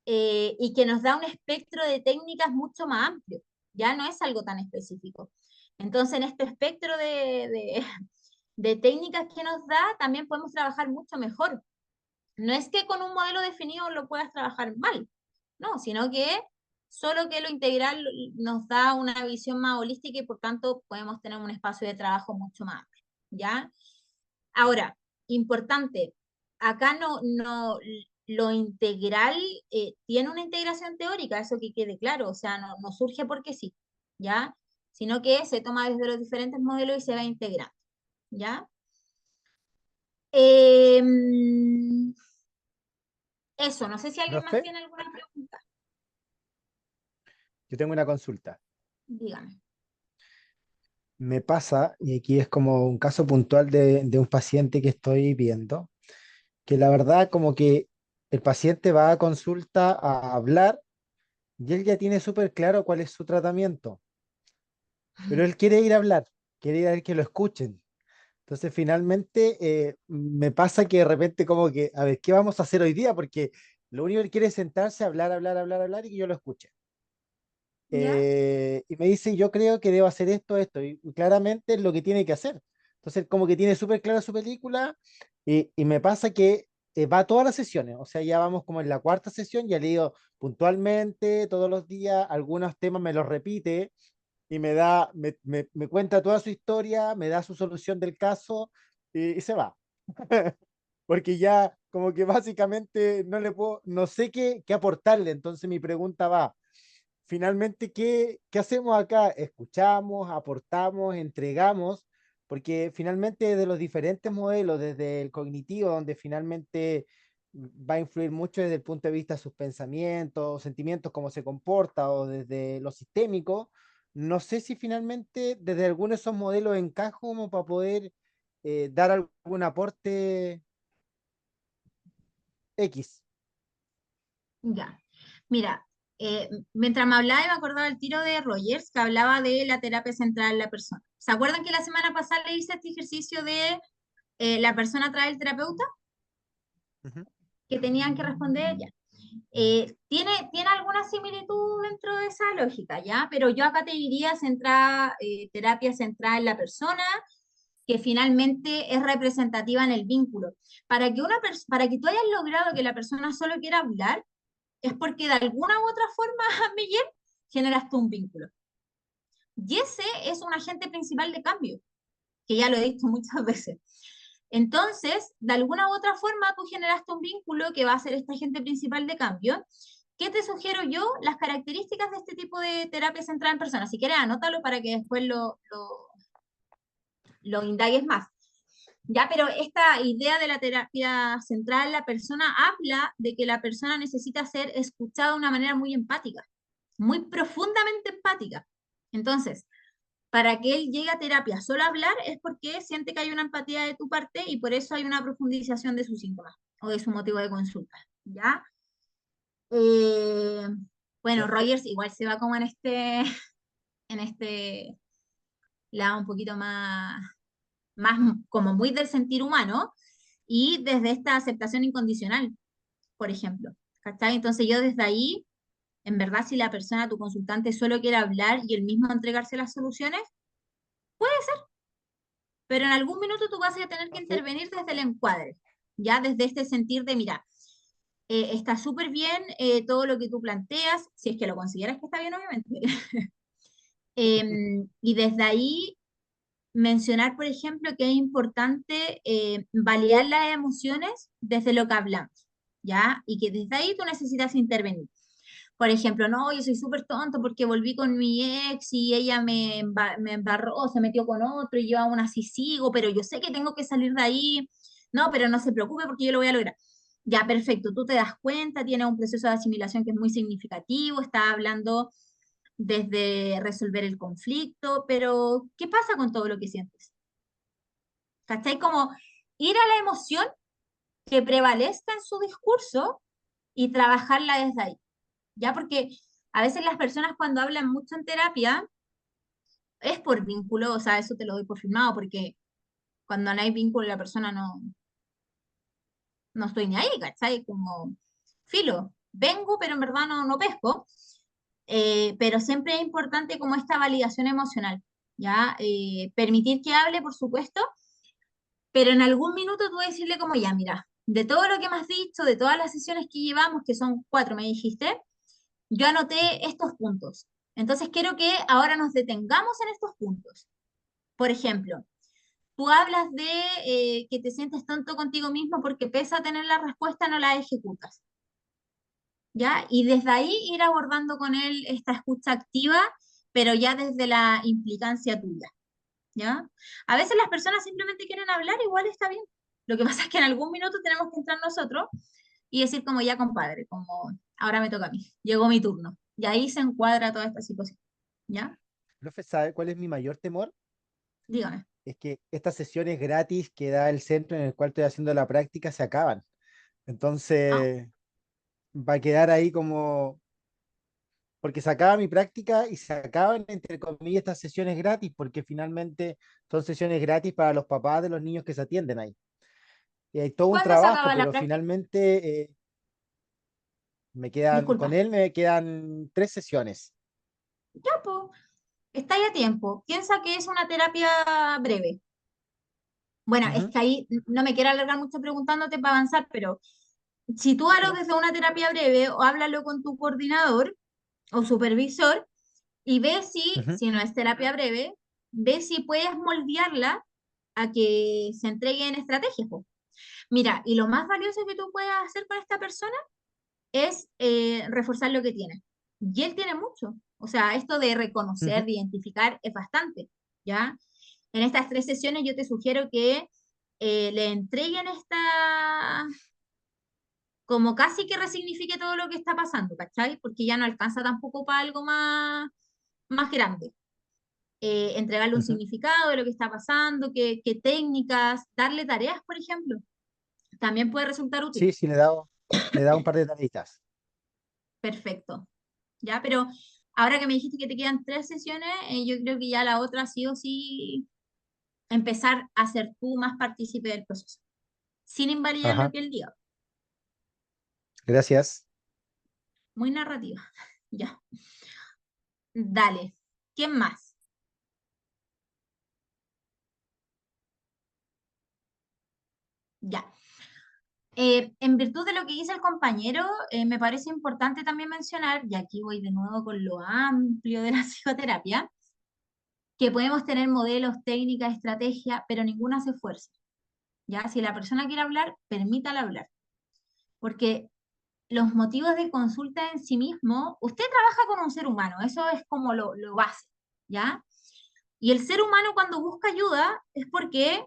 y que nos da un espectro de técnicas mucho más amplio, ya no es algo tan específico. Entonces, en este espectro de técnicas que nos da, también podemos trabajar mucho mejor. No es que con un modelo definido lo puedas trabajar mal, no, sino que solo que lo integral nos da una visión más holística y por tanto podemos tener un espacio de trabajo mucho más amplio, ¿ya? Ahora, importante, acá lo integral tiene una integración teórica, eso que quede claro, o sea, no surge porque sí, ¿ya? Sino que se toma desde los diferentes modelos y se va integrando, ¿ya? Eso, no sé si alguien más Profe, tiene alguna pregunta, yo tengo una consulta. dígame. Me pasa, y aquí es como un caso puntual de un paciente que estoy viendo, que la verdad como que el paciente va a consulta a hablar y él ya tiene súper claro cuál es su tratamiento, pero él quiere ir a hablar, quiere ir a ver que lo escuchen. Entonces finalmente me pasa que de repente como que, a ver, ¿qué vamos a hacer hoy día? Porque lo único que él quiere es sentarse, hablar, hablar, hablar, hablar y que yo lo escuche. ¿Ya? Y me dice, yo creo que debo hacer esto, esto, y claramente es lo que tiene que hacer. Entonces, como que tiene súper clara su película, y me pasa que va a todas las sesiones, o sea, ya vamos como en la cuarta sesión, ya le digo puntualmente todos los días, algunos temas me los repite, y me cuenta toda su historia, me da su solución del caso, y se va. Porque ya como que básicamente no le puedo, no sé qué aportarle, entonces mi pregunta va finalmente, ¿qué hacemos acá? Escuchamos, aportamos, entregamos, porque finalmente de los diferentes modelos, desde el cognitivo, donde finalmente va a influir mucho desde el punto de vista de sus pensamientos, sentimientos, cómo se comporta, o desde lo sistémico, no sé si finalmente desde alguno de esos modelos encajo como para poder dar algún aporte X. Ya. Mira, mientras me hablaba y me acordaba el tiro de Rogers que hablaba de la terapia central en la persona. ¿Se acuerdan que la semana pasada le hice este ejercicio de la persona trae el terapeuta? Ujú. Que tenían que responder ya. Tiene alguna similitud dentro de esa lógica, ¿ya? Pero yo acá te diría terapia centrada en la persona, que finalmente es representativa en el vínculo. Para que tú hayas logrado que la persona solo quiera hablar, es porque de alguna u otra forma, Miguel, generaste un vínculo. Y ese es un agente principal de cambio, que ya lo he dicho muchas veces. Entonces, de alguna u otra forma, tú generaste un vínculo que va a ser este agente principal de cambio. ¿Qué te sugiero yo? Las características de este tipo de terapia centrada en personas. Si quieres, anótalo para que después lo indagues más. Ya, pero esta idea de la terapia centrada en la persona habla de que la persona necesita ser escuchada de una manera muy empática, muy profundamente empática. Entonces, para que él llegue a terapia solo a hablar es porque siente que hay una empatía de tu parte y por eso hay una profundización de sus síntomas o de su motivo de consulta, ¿ya? Eh, bueno, Profe, Rogers igual se va como en este lado un poquito más como muy del sentir humano y desde esta aceptación incondicional, por ejemplo, ¿cachai? Entonces yo desde ahí, en verdad, si la persona, tu consultante, solo quiere hablar y el mismo entregarse las soluciones, pero en algún minuto tú vas a tener que profe, intervenir desde el encuadre, ya desde este sentir de, mira, Está súper bien todo lo que tú planteas, si es que lo consideras que está bien, obviamente. Y desde ahí mencionar, por ejemplo, que es importante validar las emociones desde lo que hablamos, ¿ya? Y que desde ahí tú necesitas intervenir. Por ejemplo, no, yo soy súper tonto porque volví con mi ex y ella me embarró, se metió con otro y yo aún así sigo, pero yo sé que tengo que salir de ahí. No, pero no se preocupe porque yo lo voy a lograr. Ya, perfecto, tú te das cuenta, tienes un proceso de asimilación que es muy significativo, estás hablando desde resolver el conflicto, pero ¿qué pasa con todo lo que sientes? ¿Cachai? Como ir a la emoción que prevalezca en su discurso y trabajarla desde ahí, ¿ya? Porque a veces las personas cuando hablan mucho en terapia es por vínculo, o sea, eso te lo doy por firmado, porque cuando no hay vínculo la persona no estoy ni ahí, ¿cachai? Como filo, vengo, pero en verdad no pesco. Pero siempre es importante como esta validación emocional, ¿ya? Permitir que hable, por supuesto, pero en algún minuto tú decirle como, ya, mira, de todo lo que me has dicho, de todas las sesiones que llevamos, que son 4, me dijiste, yo anoté estos puntos. Entonces quiero que ahora nos detengamos en estos puntos. Por ejemplo, tú hablas de que te sientes tonto contigo mismo porque pese a tener la respuesta no la ejecutas, ¿ya? Y desde ahí ir abordando con él esta escucha activa, pero ya desde la implicancia tuya, ¿ya? A veces las personas simplemente quieren hablar, igual está bien. Lo que pasa es que en algún minuto tenemos que entrar nosotros y decir como ya, compadre, como ahora me toca a mí, llegó mi turno. Y ahí se encuadra toda esta situación, ¿ya? Profe, ¿sabe cuál es mi mayor temor? Dígame. Es que estas sesiones gratis que da el centro en el cual estoy haciendo la práctica se acaban. Ah, Entonces, va a quedar ahí como, porque se acaba mi práctica y se acaban, entre comillas, estas sesiones gratis, porque finalmente son sesiones gratis para los papás de los niños que se atienden ahí. Y hay todo un ¿cuándo se trabajo, acaba la pero práctica? finalmente con Disculpa. él me quedan 3 sesiones. Ya, pues, está ya a tiempo. Piensa que es una terapia breve. Bueno, es Ujú, que ahí no me quiero alargar mucho preguntándote para avanzar, pero si tú hablas desde una terapia breve o háblalo con tu coordinador o supervisor y ve ujú. si no es terapia breve, ve si puedes moldearla a que se entreguen estrategias, po. Mira, y lo más valioso que tú puedes hacer con esta persona es reforzar lo que tiene. Y él tiene mucho. O sea, esto de reconocer, Ujú. de identificar es bastante, ¿ya? En estas 3 sesiones yo te sugiero que le entreguen esta, como casi que resignifique todo lo que está pasando, ¿cachai? Porque ya no alcanza tampoco para algo más grande. Entregarle un Ujú. significado de lo que está pasando, qué técnicas, darle tareas, por ejemplo, también puede resultar útil. Sí, sí, le da un par de tareitas. Perfecto. ¿Ya? Pero ahora que me dijiste que te quedan 3 sesiones, yo creo que ya la otra sí o sí empezar a ser tú más partícipe del proceso, sin invalidar lo Ajá, que él diga. gracias. Muy narrativa. Ya. Dale. ¿Quién más? Ya. En virtud de lo que dice el compañero, me parece importante también mencionar, y aquí voy de nuevo con lo amplio de la psicoterapia, que podemos tener modelos, técnicas, estrategias, pero ninguna se esfuerza. ¿Ya? Si la persona quiere hablar, permítala hablar. Porque los motivos de consulta en sí mismo, usted trabaja con un ser humano, eso es como lo base, ¿ya? Y el ser humano cuando busca ayuda es porque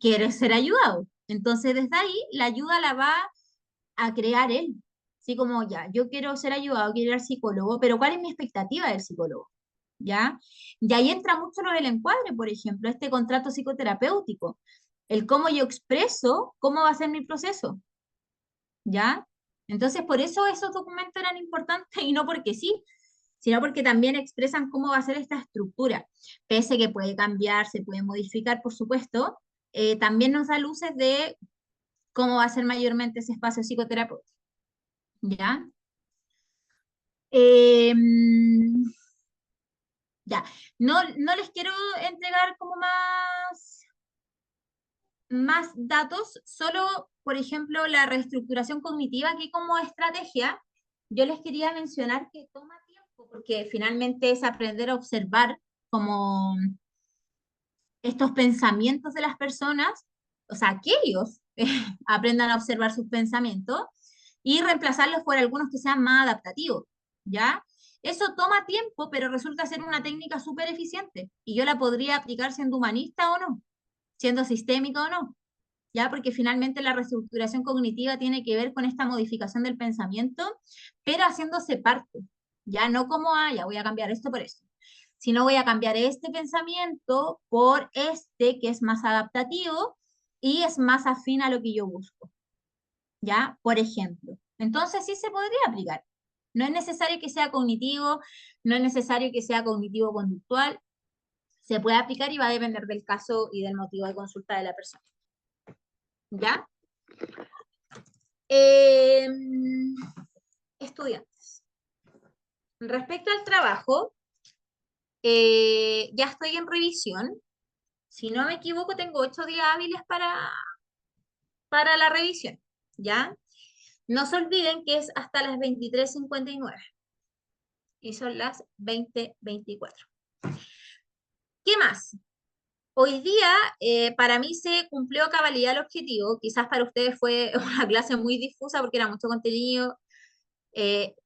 quiere ser ayudado. Entonces, desde ahí, la ayuda la va a crear él. Así como, ya, yo quiero ser ayudado, quiero ir al psicólogo, pero ¿cuál es mi expectativa del psicólogo? ¿Ya? Y ahí entra mucho lo del encuadre, por ejemplo, este contrato psicoterapéutico, el cómo yo expreso, cómo va a ser mi proceso, ¿ya? Entonces, por eso esos documentos eran importantes y no porque sí, sino porque también expresan cómo va a ser esta estructura. Pese que puede cambiar, se puede modificar, por supuesto, también nos da luces de cómo va a ser mayormente ese espacio psicoterapéutico, ¿ya? Eh, ya, no les quiero entregar como más datos, solo, por ejemplo, la reestructuración cognitiva, que como estrategia, yo les quería mencionar que toma tiempo, porque finalmente es aprender a observar como estos pensamientos de las personas, o sea, que ellos aprendan a observar sus pensamientos y reemplazarlos por algunos que sean más adaptativos, ¿ya? Eso toma tiempo, pero resulta ser una técnica súper eficiente y yo la podría aplicar siendo humanista o no, siendo sistémica o no, ¿ya? Porque finalmente la reestructuración cognitiva tiene que ver con esta modificación del pensamiento, pero haciéndose parte, ya no como, ah, ya voy a cambiar esto por esto, sino voy a cambiar este pensamiento por este que es más adaptativo y es más afín a lo que yo busco, ¿ya? Por ejemplo. Entonces sí se podría aplicar. No es necesario que sea cognitivo, no es necesario que sea cognitivo-conductual, se puede aplicar y va a depender del caso y del motivo de consulta de la persona, ¿ya? Estudiantes. Respecto al trabajo, ya estoy en revisión. Si no me equivoco, tengo 8 días hábiles para la revisión, ¿ya? No se olviden que es hasta las 23:59 y son las 20:24. ¿Qué más? Hoy día, para mí se cumplió a cabalidad el objetivo. Quizás para ustedes fue una clase muy difusa porque era mucho contenido,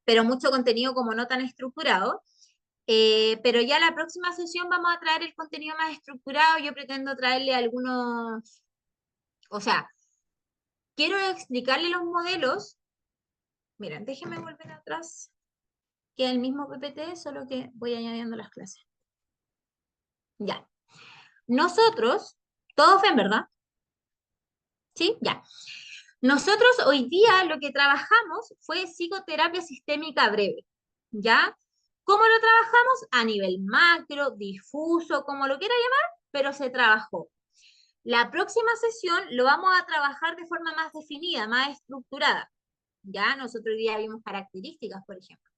pero mucho contenido como no tan estructurado. Pero ya la próxima sesión vamos a traer el contenido más estructurado. Yo pretendo traerle algunos, o sea, quiero explicarle los modelos. Miren, déjenme volver atrás, que es el mismo PPT, solo que voy añadiendo las clases. Ya. Nosotros, todos ven, ¿verdad? ¿Sí? Ya. Nosotros hoy día lo que trabajamos fue psicoterapia sistémica breve, ¿ya? ¿Cómo lo trabajamos? A nivel macro, difuso, como lo quiera llamar, pero se trabajó. La próxima sesión lo vamos a trabajar de forma más definida, más estructurada, ¿ya? Nosotros hoy día vimos características, por ejemplo.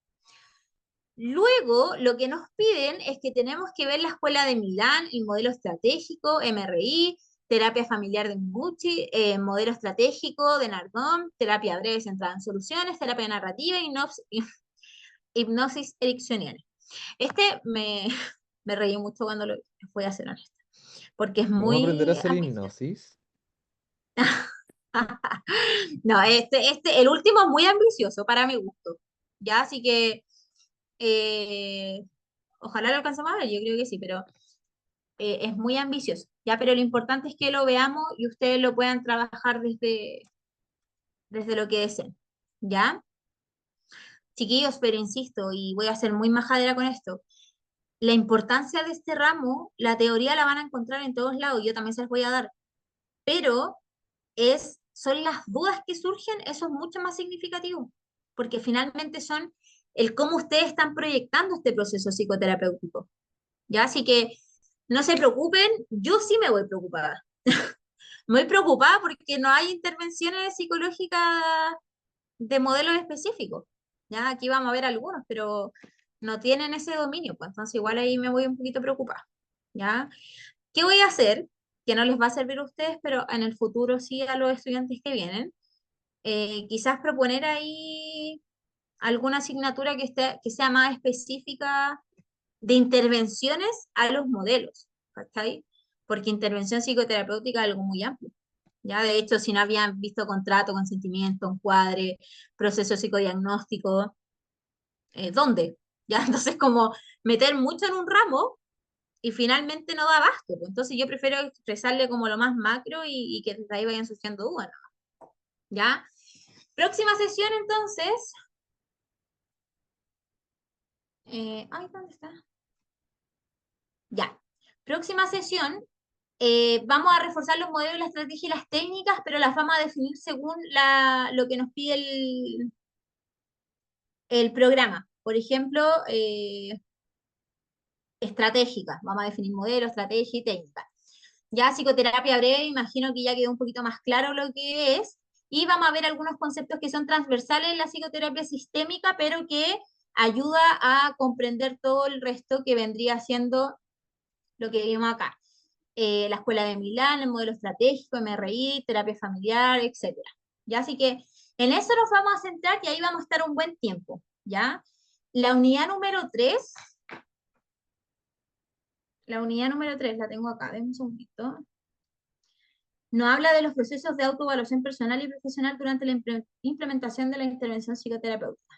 Luego, lo que nos piden es que tenemos que ver la Escuela de Milán, el modelo estratégico, MRI, terapia familiar de Mingucci, modelo estratégico de Nardone, terapia breve centrada en soluciones, terapia narrativa y hipnosis ericksoniana. Me reí mucho cuando lo fui a hacer honesta, porque es ¿Cómo aprender a muy hacer ambicioso. hipnosis? No, el último es muy ambicioso para mi gusto, ¿ya? Así que ojalá lo alcancemos a ver, yo creo que sí, pero es muy ambicioso, ¿ya? Pero lo importante es que lo veamos y ustedes lo puedan trabajar desde lo que deseen, ¿ya? Chiquillos, pero insisto, y voy a ser muy majadera con esto, la importancia de este ramo, la teoría la van a encontrar en todos lados, yo también se las voy a dar, pero son las dudas que surgen, eso es mucho más significativo, porque finalmente son el cómo ustedes están proyectando este proceso psicoterapéutico, ¿ya? Así que no se preocupen, yo sí me voy preocupada. Muy preocupada porque no hay intervenciones psicológicas de modelos específicos. Ya aquí vamos a ver algunos, pero no tienen ese dominio, pues entonces igual ahí me voy un poquito preocupada. ¿Ya? ¿Qué voy a hacer? Que no les va a servir a ustedes, pero en el futuro sí a los estudiantes que vienen. Quizás proponer ahí alguna asignatura que sea más específica de intervenciones a los modelos, ¿cachai? Porque intervención psicoterapéutica es algo muy amplio. Ya, de hecho, si no habían visto contrato, consentimiento, encuadre, proceso psicodiagnóstico, ¿dónde? Ya, entonces como meter mucho en un ramo y finalmente no da abasto. Pues. Entonces yo prefiero expresarle como lo más macro y que desde ahí vayan surgiendo dudas, ¿no? ¿Ya? Próxima sesión entonces. Ay, ¿dónde está? Ya. Próxima sesión. Vamos a reforzar los modelos, la estrategia y las técnicas, pero las vamos a definir según lo que nos pide el programa. Por ejemplo, estratégica. Vamos a definir modelo, estrategia y técnica. Ya psicoterapia breve, imagino que ya quedó un poquito más claro lo que es. Y vamos a ver algunos conceptos que son transversales en la psicoterapia sistémica, pero que ayuda a comprender todo el resto que vendría siendo lo que vimos acá. la Escuela de Milán, el modelo estratégico, MRI, terapia familiar, etcétera. ¿Ya? Así que en eso nos vamos a centrar y ahí vamos a estar un buen tiempo, ¿ya? La unidad número 3, la tengo acá, denme un segundito. Nos habla de los procesos de autoevaluación personal y profesional durante la implementación de la intervención psicoterapéutica.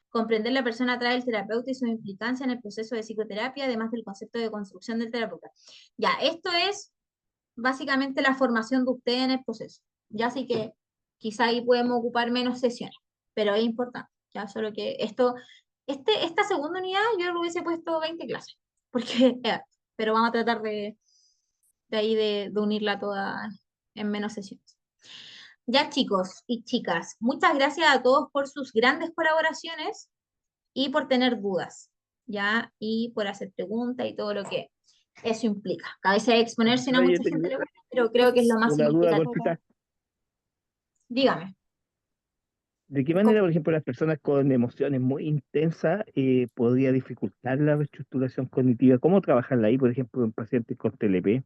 Comprender la persona atrás del terapeuta y su implicancia en el proceso de psicoterapia, además del concepto de construcción del terapeuta. Ya, esto es básicamente la formación de usted en el proceso. Ya, así que quizá ahí podemos ocupar menos sesiones, pero es importante. Ya, solo que esta segunda unidad yo le hubiese puesto 20 clases, porque, pero vamos a tratar de ahí de unirla toda en menos sesiones. Ya, chicos y chicas, muchas gracias a todos por sus grandes colaboraciones y por tener dudas, ¿ya? Y por hacer preguntas y todo lo que eso implica. Que a veces exponerse no a Ahora yo mucha gente tengo le gusta, pero creo que es lo más una duda significativo. cortita. Dígame. ¿De qué manera, por ejemplo, las personas con emociones muy intensas podría dificultar la reestructuración cognitiva? ¿Cómo trabajarla ahí, por ejemplo, en pacientes con TLP?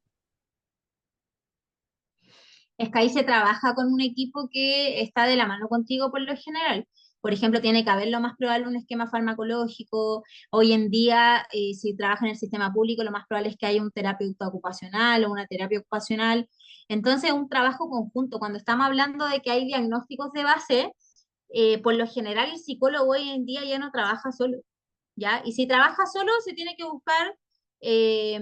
Es que ahí se trabaja con un equipo que está de la mano contigo por lo general. Por ejemplo, tiene que haber lo más probable un esquema farmacológico. Hoy en día, si trabaja en el sistema público, lo más probable es que haya un terapeuta ocupacional o una terapia ocupacional. Entonces, un trabajo conjunto. Cuando estamos hablando de que hay diagnósticos de base, por lo general el psicólogo hoy en día ya no trabaja solo, ¿ya? Y si trabaja solo, se tiene que buscar, eh,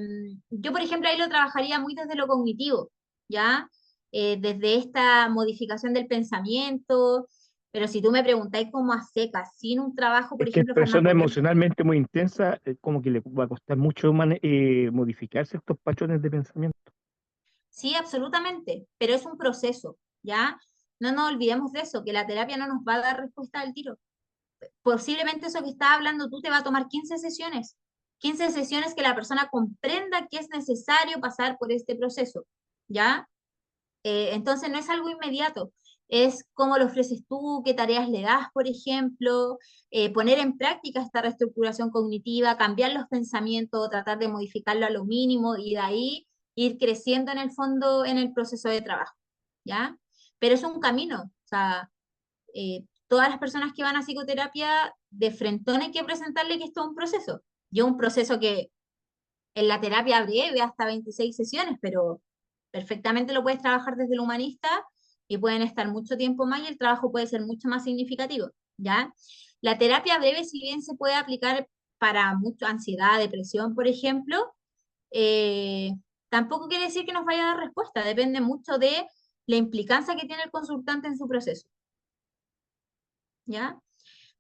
yo por ejemplo ahí lo trabajaría muy desde lo cognitivo, ¿ya? Desde esta modificación del pensamiento, pero si tú me preguntáis cómo a secas, sin un trabajo, por Es que ejemplo, personas farmacológico, emocionalmente muy intensas, como que le va a costar mucho modificarse estos patrones de pensamiento. sí, absolutamente, pero es un proceso, ¿ya? No nos olvidemos de eso, que la terapia no nos va a dar respuesta al tiro. Posiblemente eso que estás hablando tú te va a tomar 15 sesiones. 15 sesiones que la persona comprenda que es necesario pasar por este proceso, ¿ya? Entonces no es algo inmediato, es cómo lo ofreces tú, qué tareas le das, por ejemplo, poner en práctica esta reestructuración cognitiva, cambiar los pensamientos, tratar de modificarlo a lo mínimo y de ahí ir creciendo en el fondo en el proceso de trabajo, ¿ya? Pero es un camino, o sea, todas las personas que van a psicoterapia de frentón hay que presentarle que esto es un proceso. Yo un proceso que en la terapia breve hasta 26 sesiones, pero perfectamente lo puedes trabajar desde el humanista y pueden estar mucho tiempo más y el trabajo puede ser mucho más significativo, ¿ya? La terapia breve, si bien se puede aplicar para mucha ansiedad, depresión, por ejemplo, eh, tampoco quiere decir que nos vaya a dar respuesta, depende mucho de la implicancia que tiene el consultante en su proceso, ¿ya?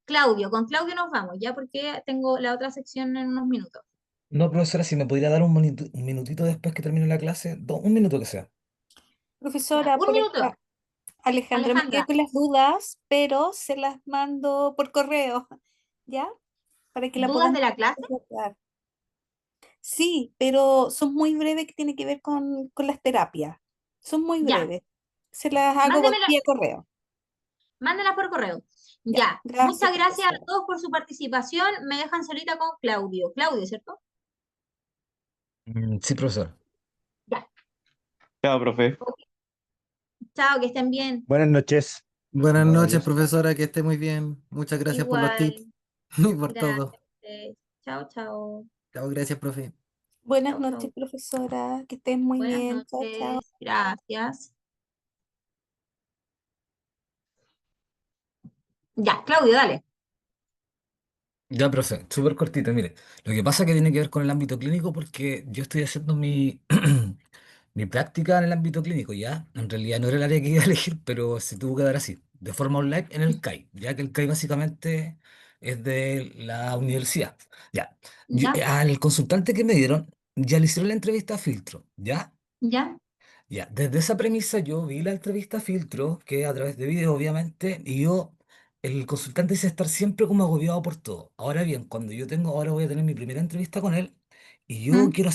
Claudio, con Claudio nos vamos, ¿ya? Porque tengo la otra sección en unos minutos. No, profesora, si me pudiera dar un minutito después que termine la clase, un minuto que sea. Ya, Profesora, un por minuto. acá, Alejandra, me quedé Alejandra, con las dudas, pero se las mando por correo, ¿ya? Para que la ¿dudas podamos de la clase? tratar. Sí, pero son muy breves que tienen que ver con las terapias. Son muy Ya, breves. Se las hago por mándemela, vía correo. mándela por correo. Ya, Ya, gracias, muchas gracias a profesora. todos por su participación. Me dejan solita con Claudio. Claudio, ¿cierto? Sí, profesor. Ya. Chao, profe. Ok. Chao, que estén bien. Buenas noches. Buenas Bueno, noches, adiós. profesora, que esté muy bien. Muchas gracias por los tips Igual. y por todo. Gracias. Chao, chao. Chao, gracias, profe. Buenas Chao, noches, chao. profesora. Que estén muy Buenas bien. Chao, chao. noches. Gracias. Ya, Claudio, dale. Ya, profe, súper cortito, mire. Lo que pasa es que tiene que ver con el ámbito clínico porque yo estoy haciendo mi práctica en el ámbito clínico, ¿ya? En realidad no era el área que iba a elegir, pero se tuvo que dar así, de forma online en el CAI, ya que el CAI básicamente es de la universidad. Ya. Ya, Al consultante que me dieron, ya le hicieron la entrevista a filtro, ¿ya? ya. Ya, desde esa premisa yo vi la entrevista filtro, que a través de video obviamente, y el consultante dice estar siempre como agobiado por todo. Ahora bien, ahora voy a tener mi primera entrevista con él, y yo ¿Mm? quiero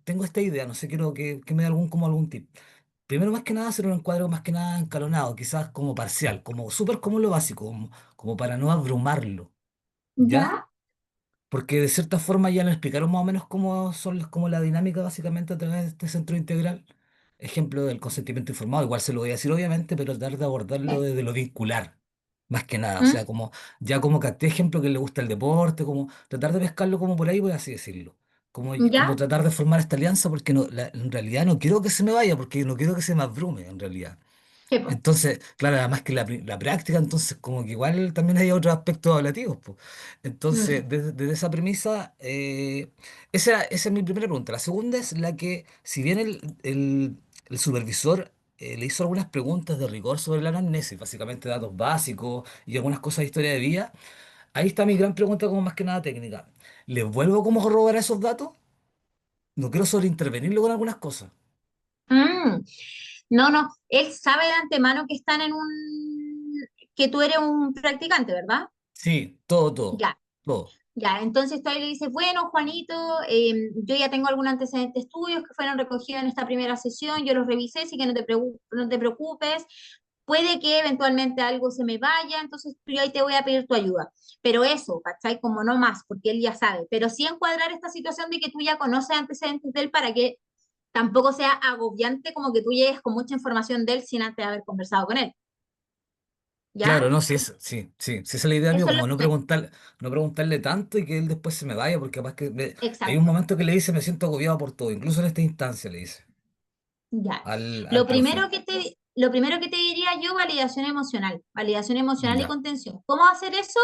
tengo esta idea, no sé, quiero que me dé algún tip. Primero, más que nada, hacer un encuadro más que nada escalonado, quizás como parcial, como súper como lo básico, como para no abrumarlo, ¿ya? Ya. Porque de cierta forma ya nos explicaron más o menos cómo son como la dinámica básicamente a través de este centro integral. Ejemplo del consentimiento informado, igual se lo voy a decir obviamente, pero tratar de abordarlo desde lo vincular, más que nada. O ¿Mm? sea, como ya como capté ejemplo que le gusta el deporte, como tratar de pescarlo como por ahí, por así decirlo. Como ¿Ya? tratar de formar esta alianza porque no, en realidad no quiero que se me vaya, porque no quiero que se me abrume en realidad. Sí, po. Entonces, claro, además que la práctica, entonces como que igual también hay otros aspectos ablativos, po. Mm. Entonces, desde esa premisa, esa es mi primera pregunta. La segunda es la que, si bien el supervisor le hizo algunas preguntas de rigor sobre la anamnesis, básicamente datos básicos y algunas cosas de historia de vida, ahí está mi gran pregunta como más que nada técnica. ¿Les vuelvo como a corroborar esos datos? No quiero sobreintervenirlo con algunas cosas. Mm. No, no, él sabe de antemano que están que tú eres un practicante, ¿verdad? Sí, todo, todo, Ya, todo. ya. Entonces tú ahí le dices, bueno, Juanito, yo ya tengo algún antecedente de estudios que fueron recogidos en esta primera sesión, yo los revisé, así que no te preocupes. Puede que eventualmente algo se me vaya, entonces yo ahí te voy a pedir tu ayuda. Pero eso, ¿cachai? Como no más, porque él ya sabe. Pero sí encuadrar esta situación de que tú ya conoces antecedentes de él para que tampoco sea agobiante como que tú llegues con mucha información de él sin antes haber conversado con él. Claro, ¿Ya? no, sí, sí, sí, sí, esa es la idea mía, Eso es lo como no primero. no preguntarle tanto y que él después se me vaya, porque capaz que hay un Exacto. momento que le dice me siento agobiado por todo, incluso en esta instancia le dice Ya. al profe. Lo primero que te diría yo, validación emocional y Ya. contención. ¿Cómo hacer eso?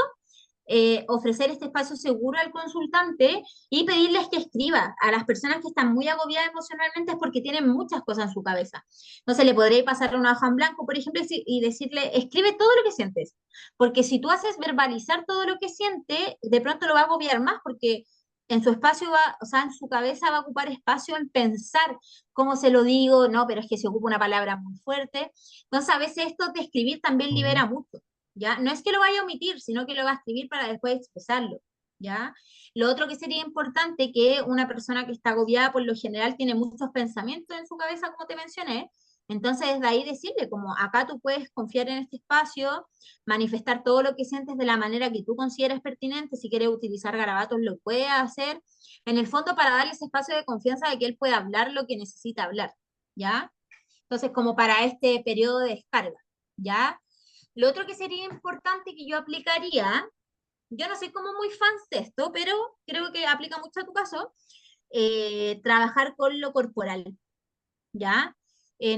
Ofrecer este espacio seguro al consultante y pedirles que escriba. A las personas que están muy agobiadas emocionalmente es porque tienen muchas cosas en su cabeza. Entonces le podréis pasar una hoja en blanco, por ejemplo, y decirle, escribe todo lo que sientes. Porque si tú haces verbalizar todo lo que siente, de pronto lo va a agobiar más porque en su espacio va, o sea, en su cabeza va a ocupar espacio en pensar cómo se lo digo, no, pero es que se ocupa una palabra muy fuerte. Entonces, a veces esto de escribir también Ujú. libera mucho. ¿Ya? No es que lo vaya a omitir, sino que lo va a escribir para después expresarlo, ¿ya? Lo otro que sería importante, que una persona que está agobiada por lo general tiene muchos pensamientos en su cabeza, como te mencioné, entonces desde ahí decirle, como acá tú puedes confiar en este espacio, manifestar todo lo que sientes de la manera que tú consideres pertinente, si quieres utilizar garabatos lo puedes hacer, en el fondo para darle ese espacio de confianza de que él pueda hablar lo que necesita hablar, ¿ya? Entonces, como para este periodo de descarga, ¿ya? Lo otro que sería importante que yo aplicaría, yo no soy como muy fan de esto, pero creo que aplica mucho a tu caso, trabajar con lo corporal, ¿ya?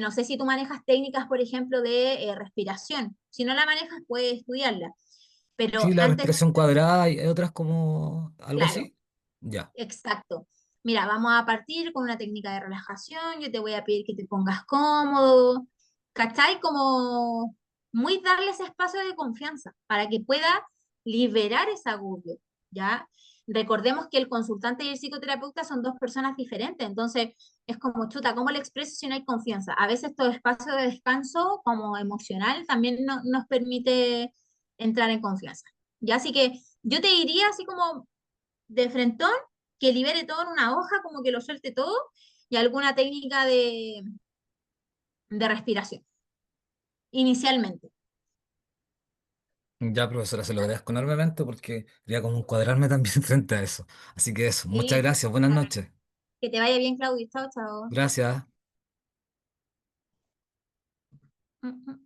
No sé si tú manejas técnicas, por ejemplo, de respiración. Si no la manejas, puedes estudiarla. Sí, Pero la antes, respiración cuadrada y hay otras como algo claro, así. Ya. exacto. Mira, vamos a partir con una técnica de relajación. Yo te voy a pedir que te pongas cómodo, ¿cachai? Como muy darle ese espacio de confianza para que pueda liberar ese agobio, ¿ya? Recordemos que el consultante y el psicoterapeuta son dos personas diferentes, entonces es como chuta, ¿cómo le expreso si no hay confianza? A veces todo espacio de descanso como emocional también nos permite entrar en confianza, ¿ya? Así que yo te diría así como de frentón, que libere todo en una hoja, como que lo suelte todo, y alguna técnica de respiración, inicialmente. Ya, profesora, se lo agradezco enormemente porque quería como encuadrarme también frente a eso. Así que eso, muchas Sí, gracias, buenas noches. que te vaya bien, Claudio. Chao, chao. Gracias. Mm, mm.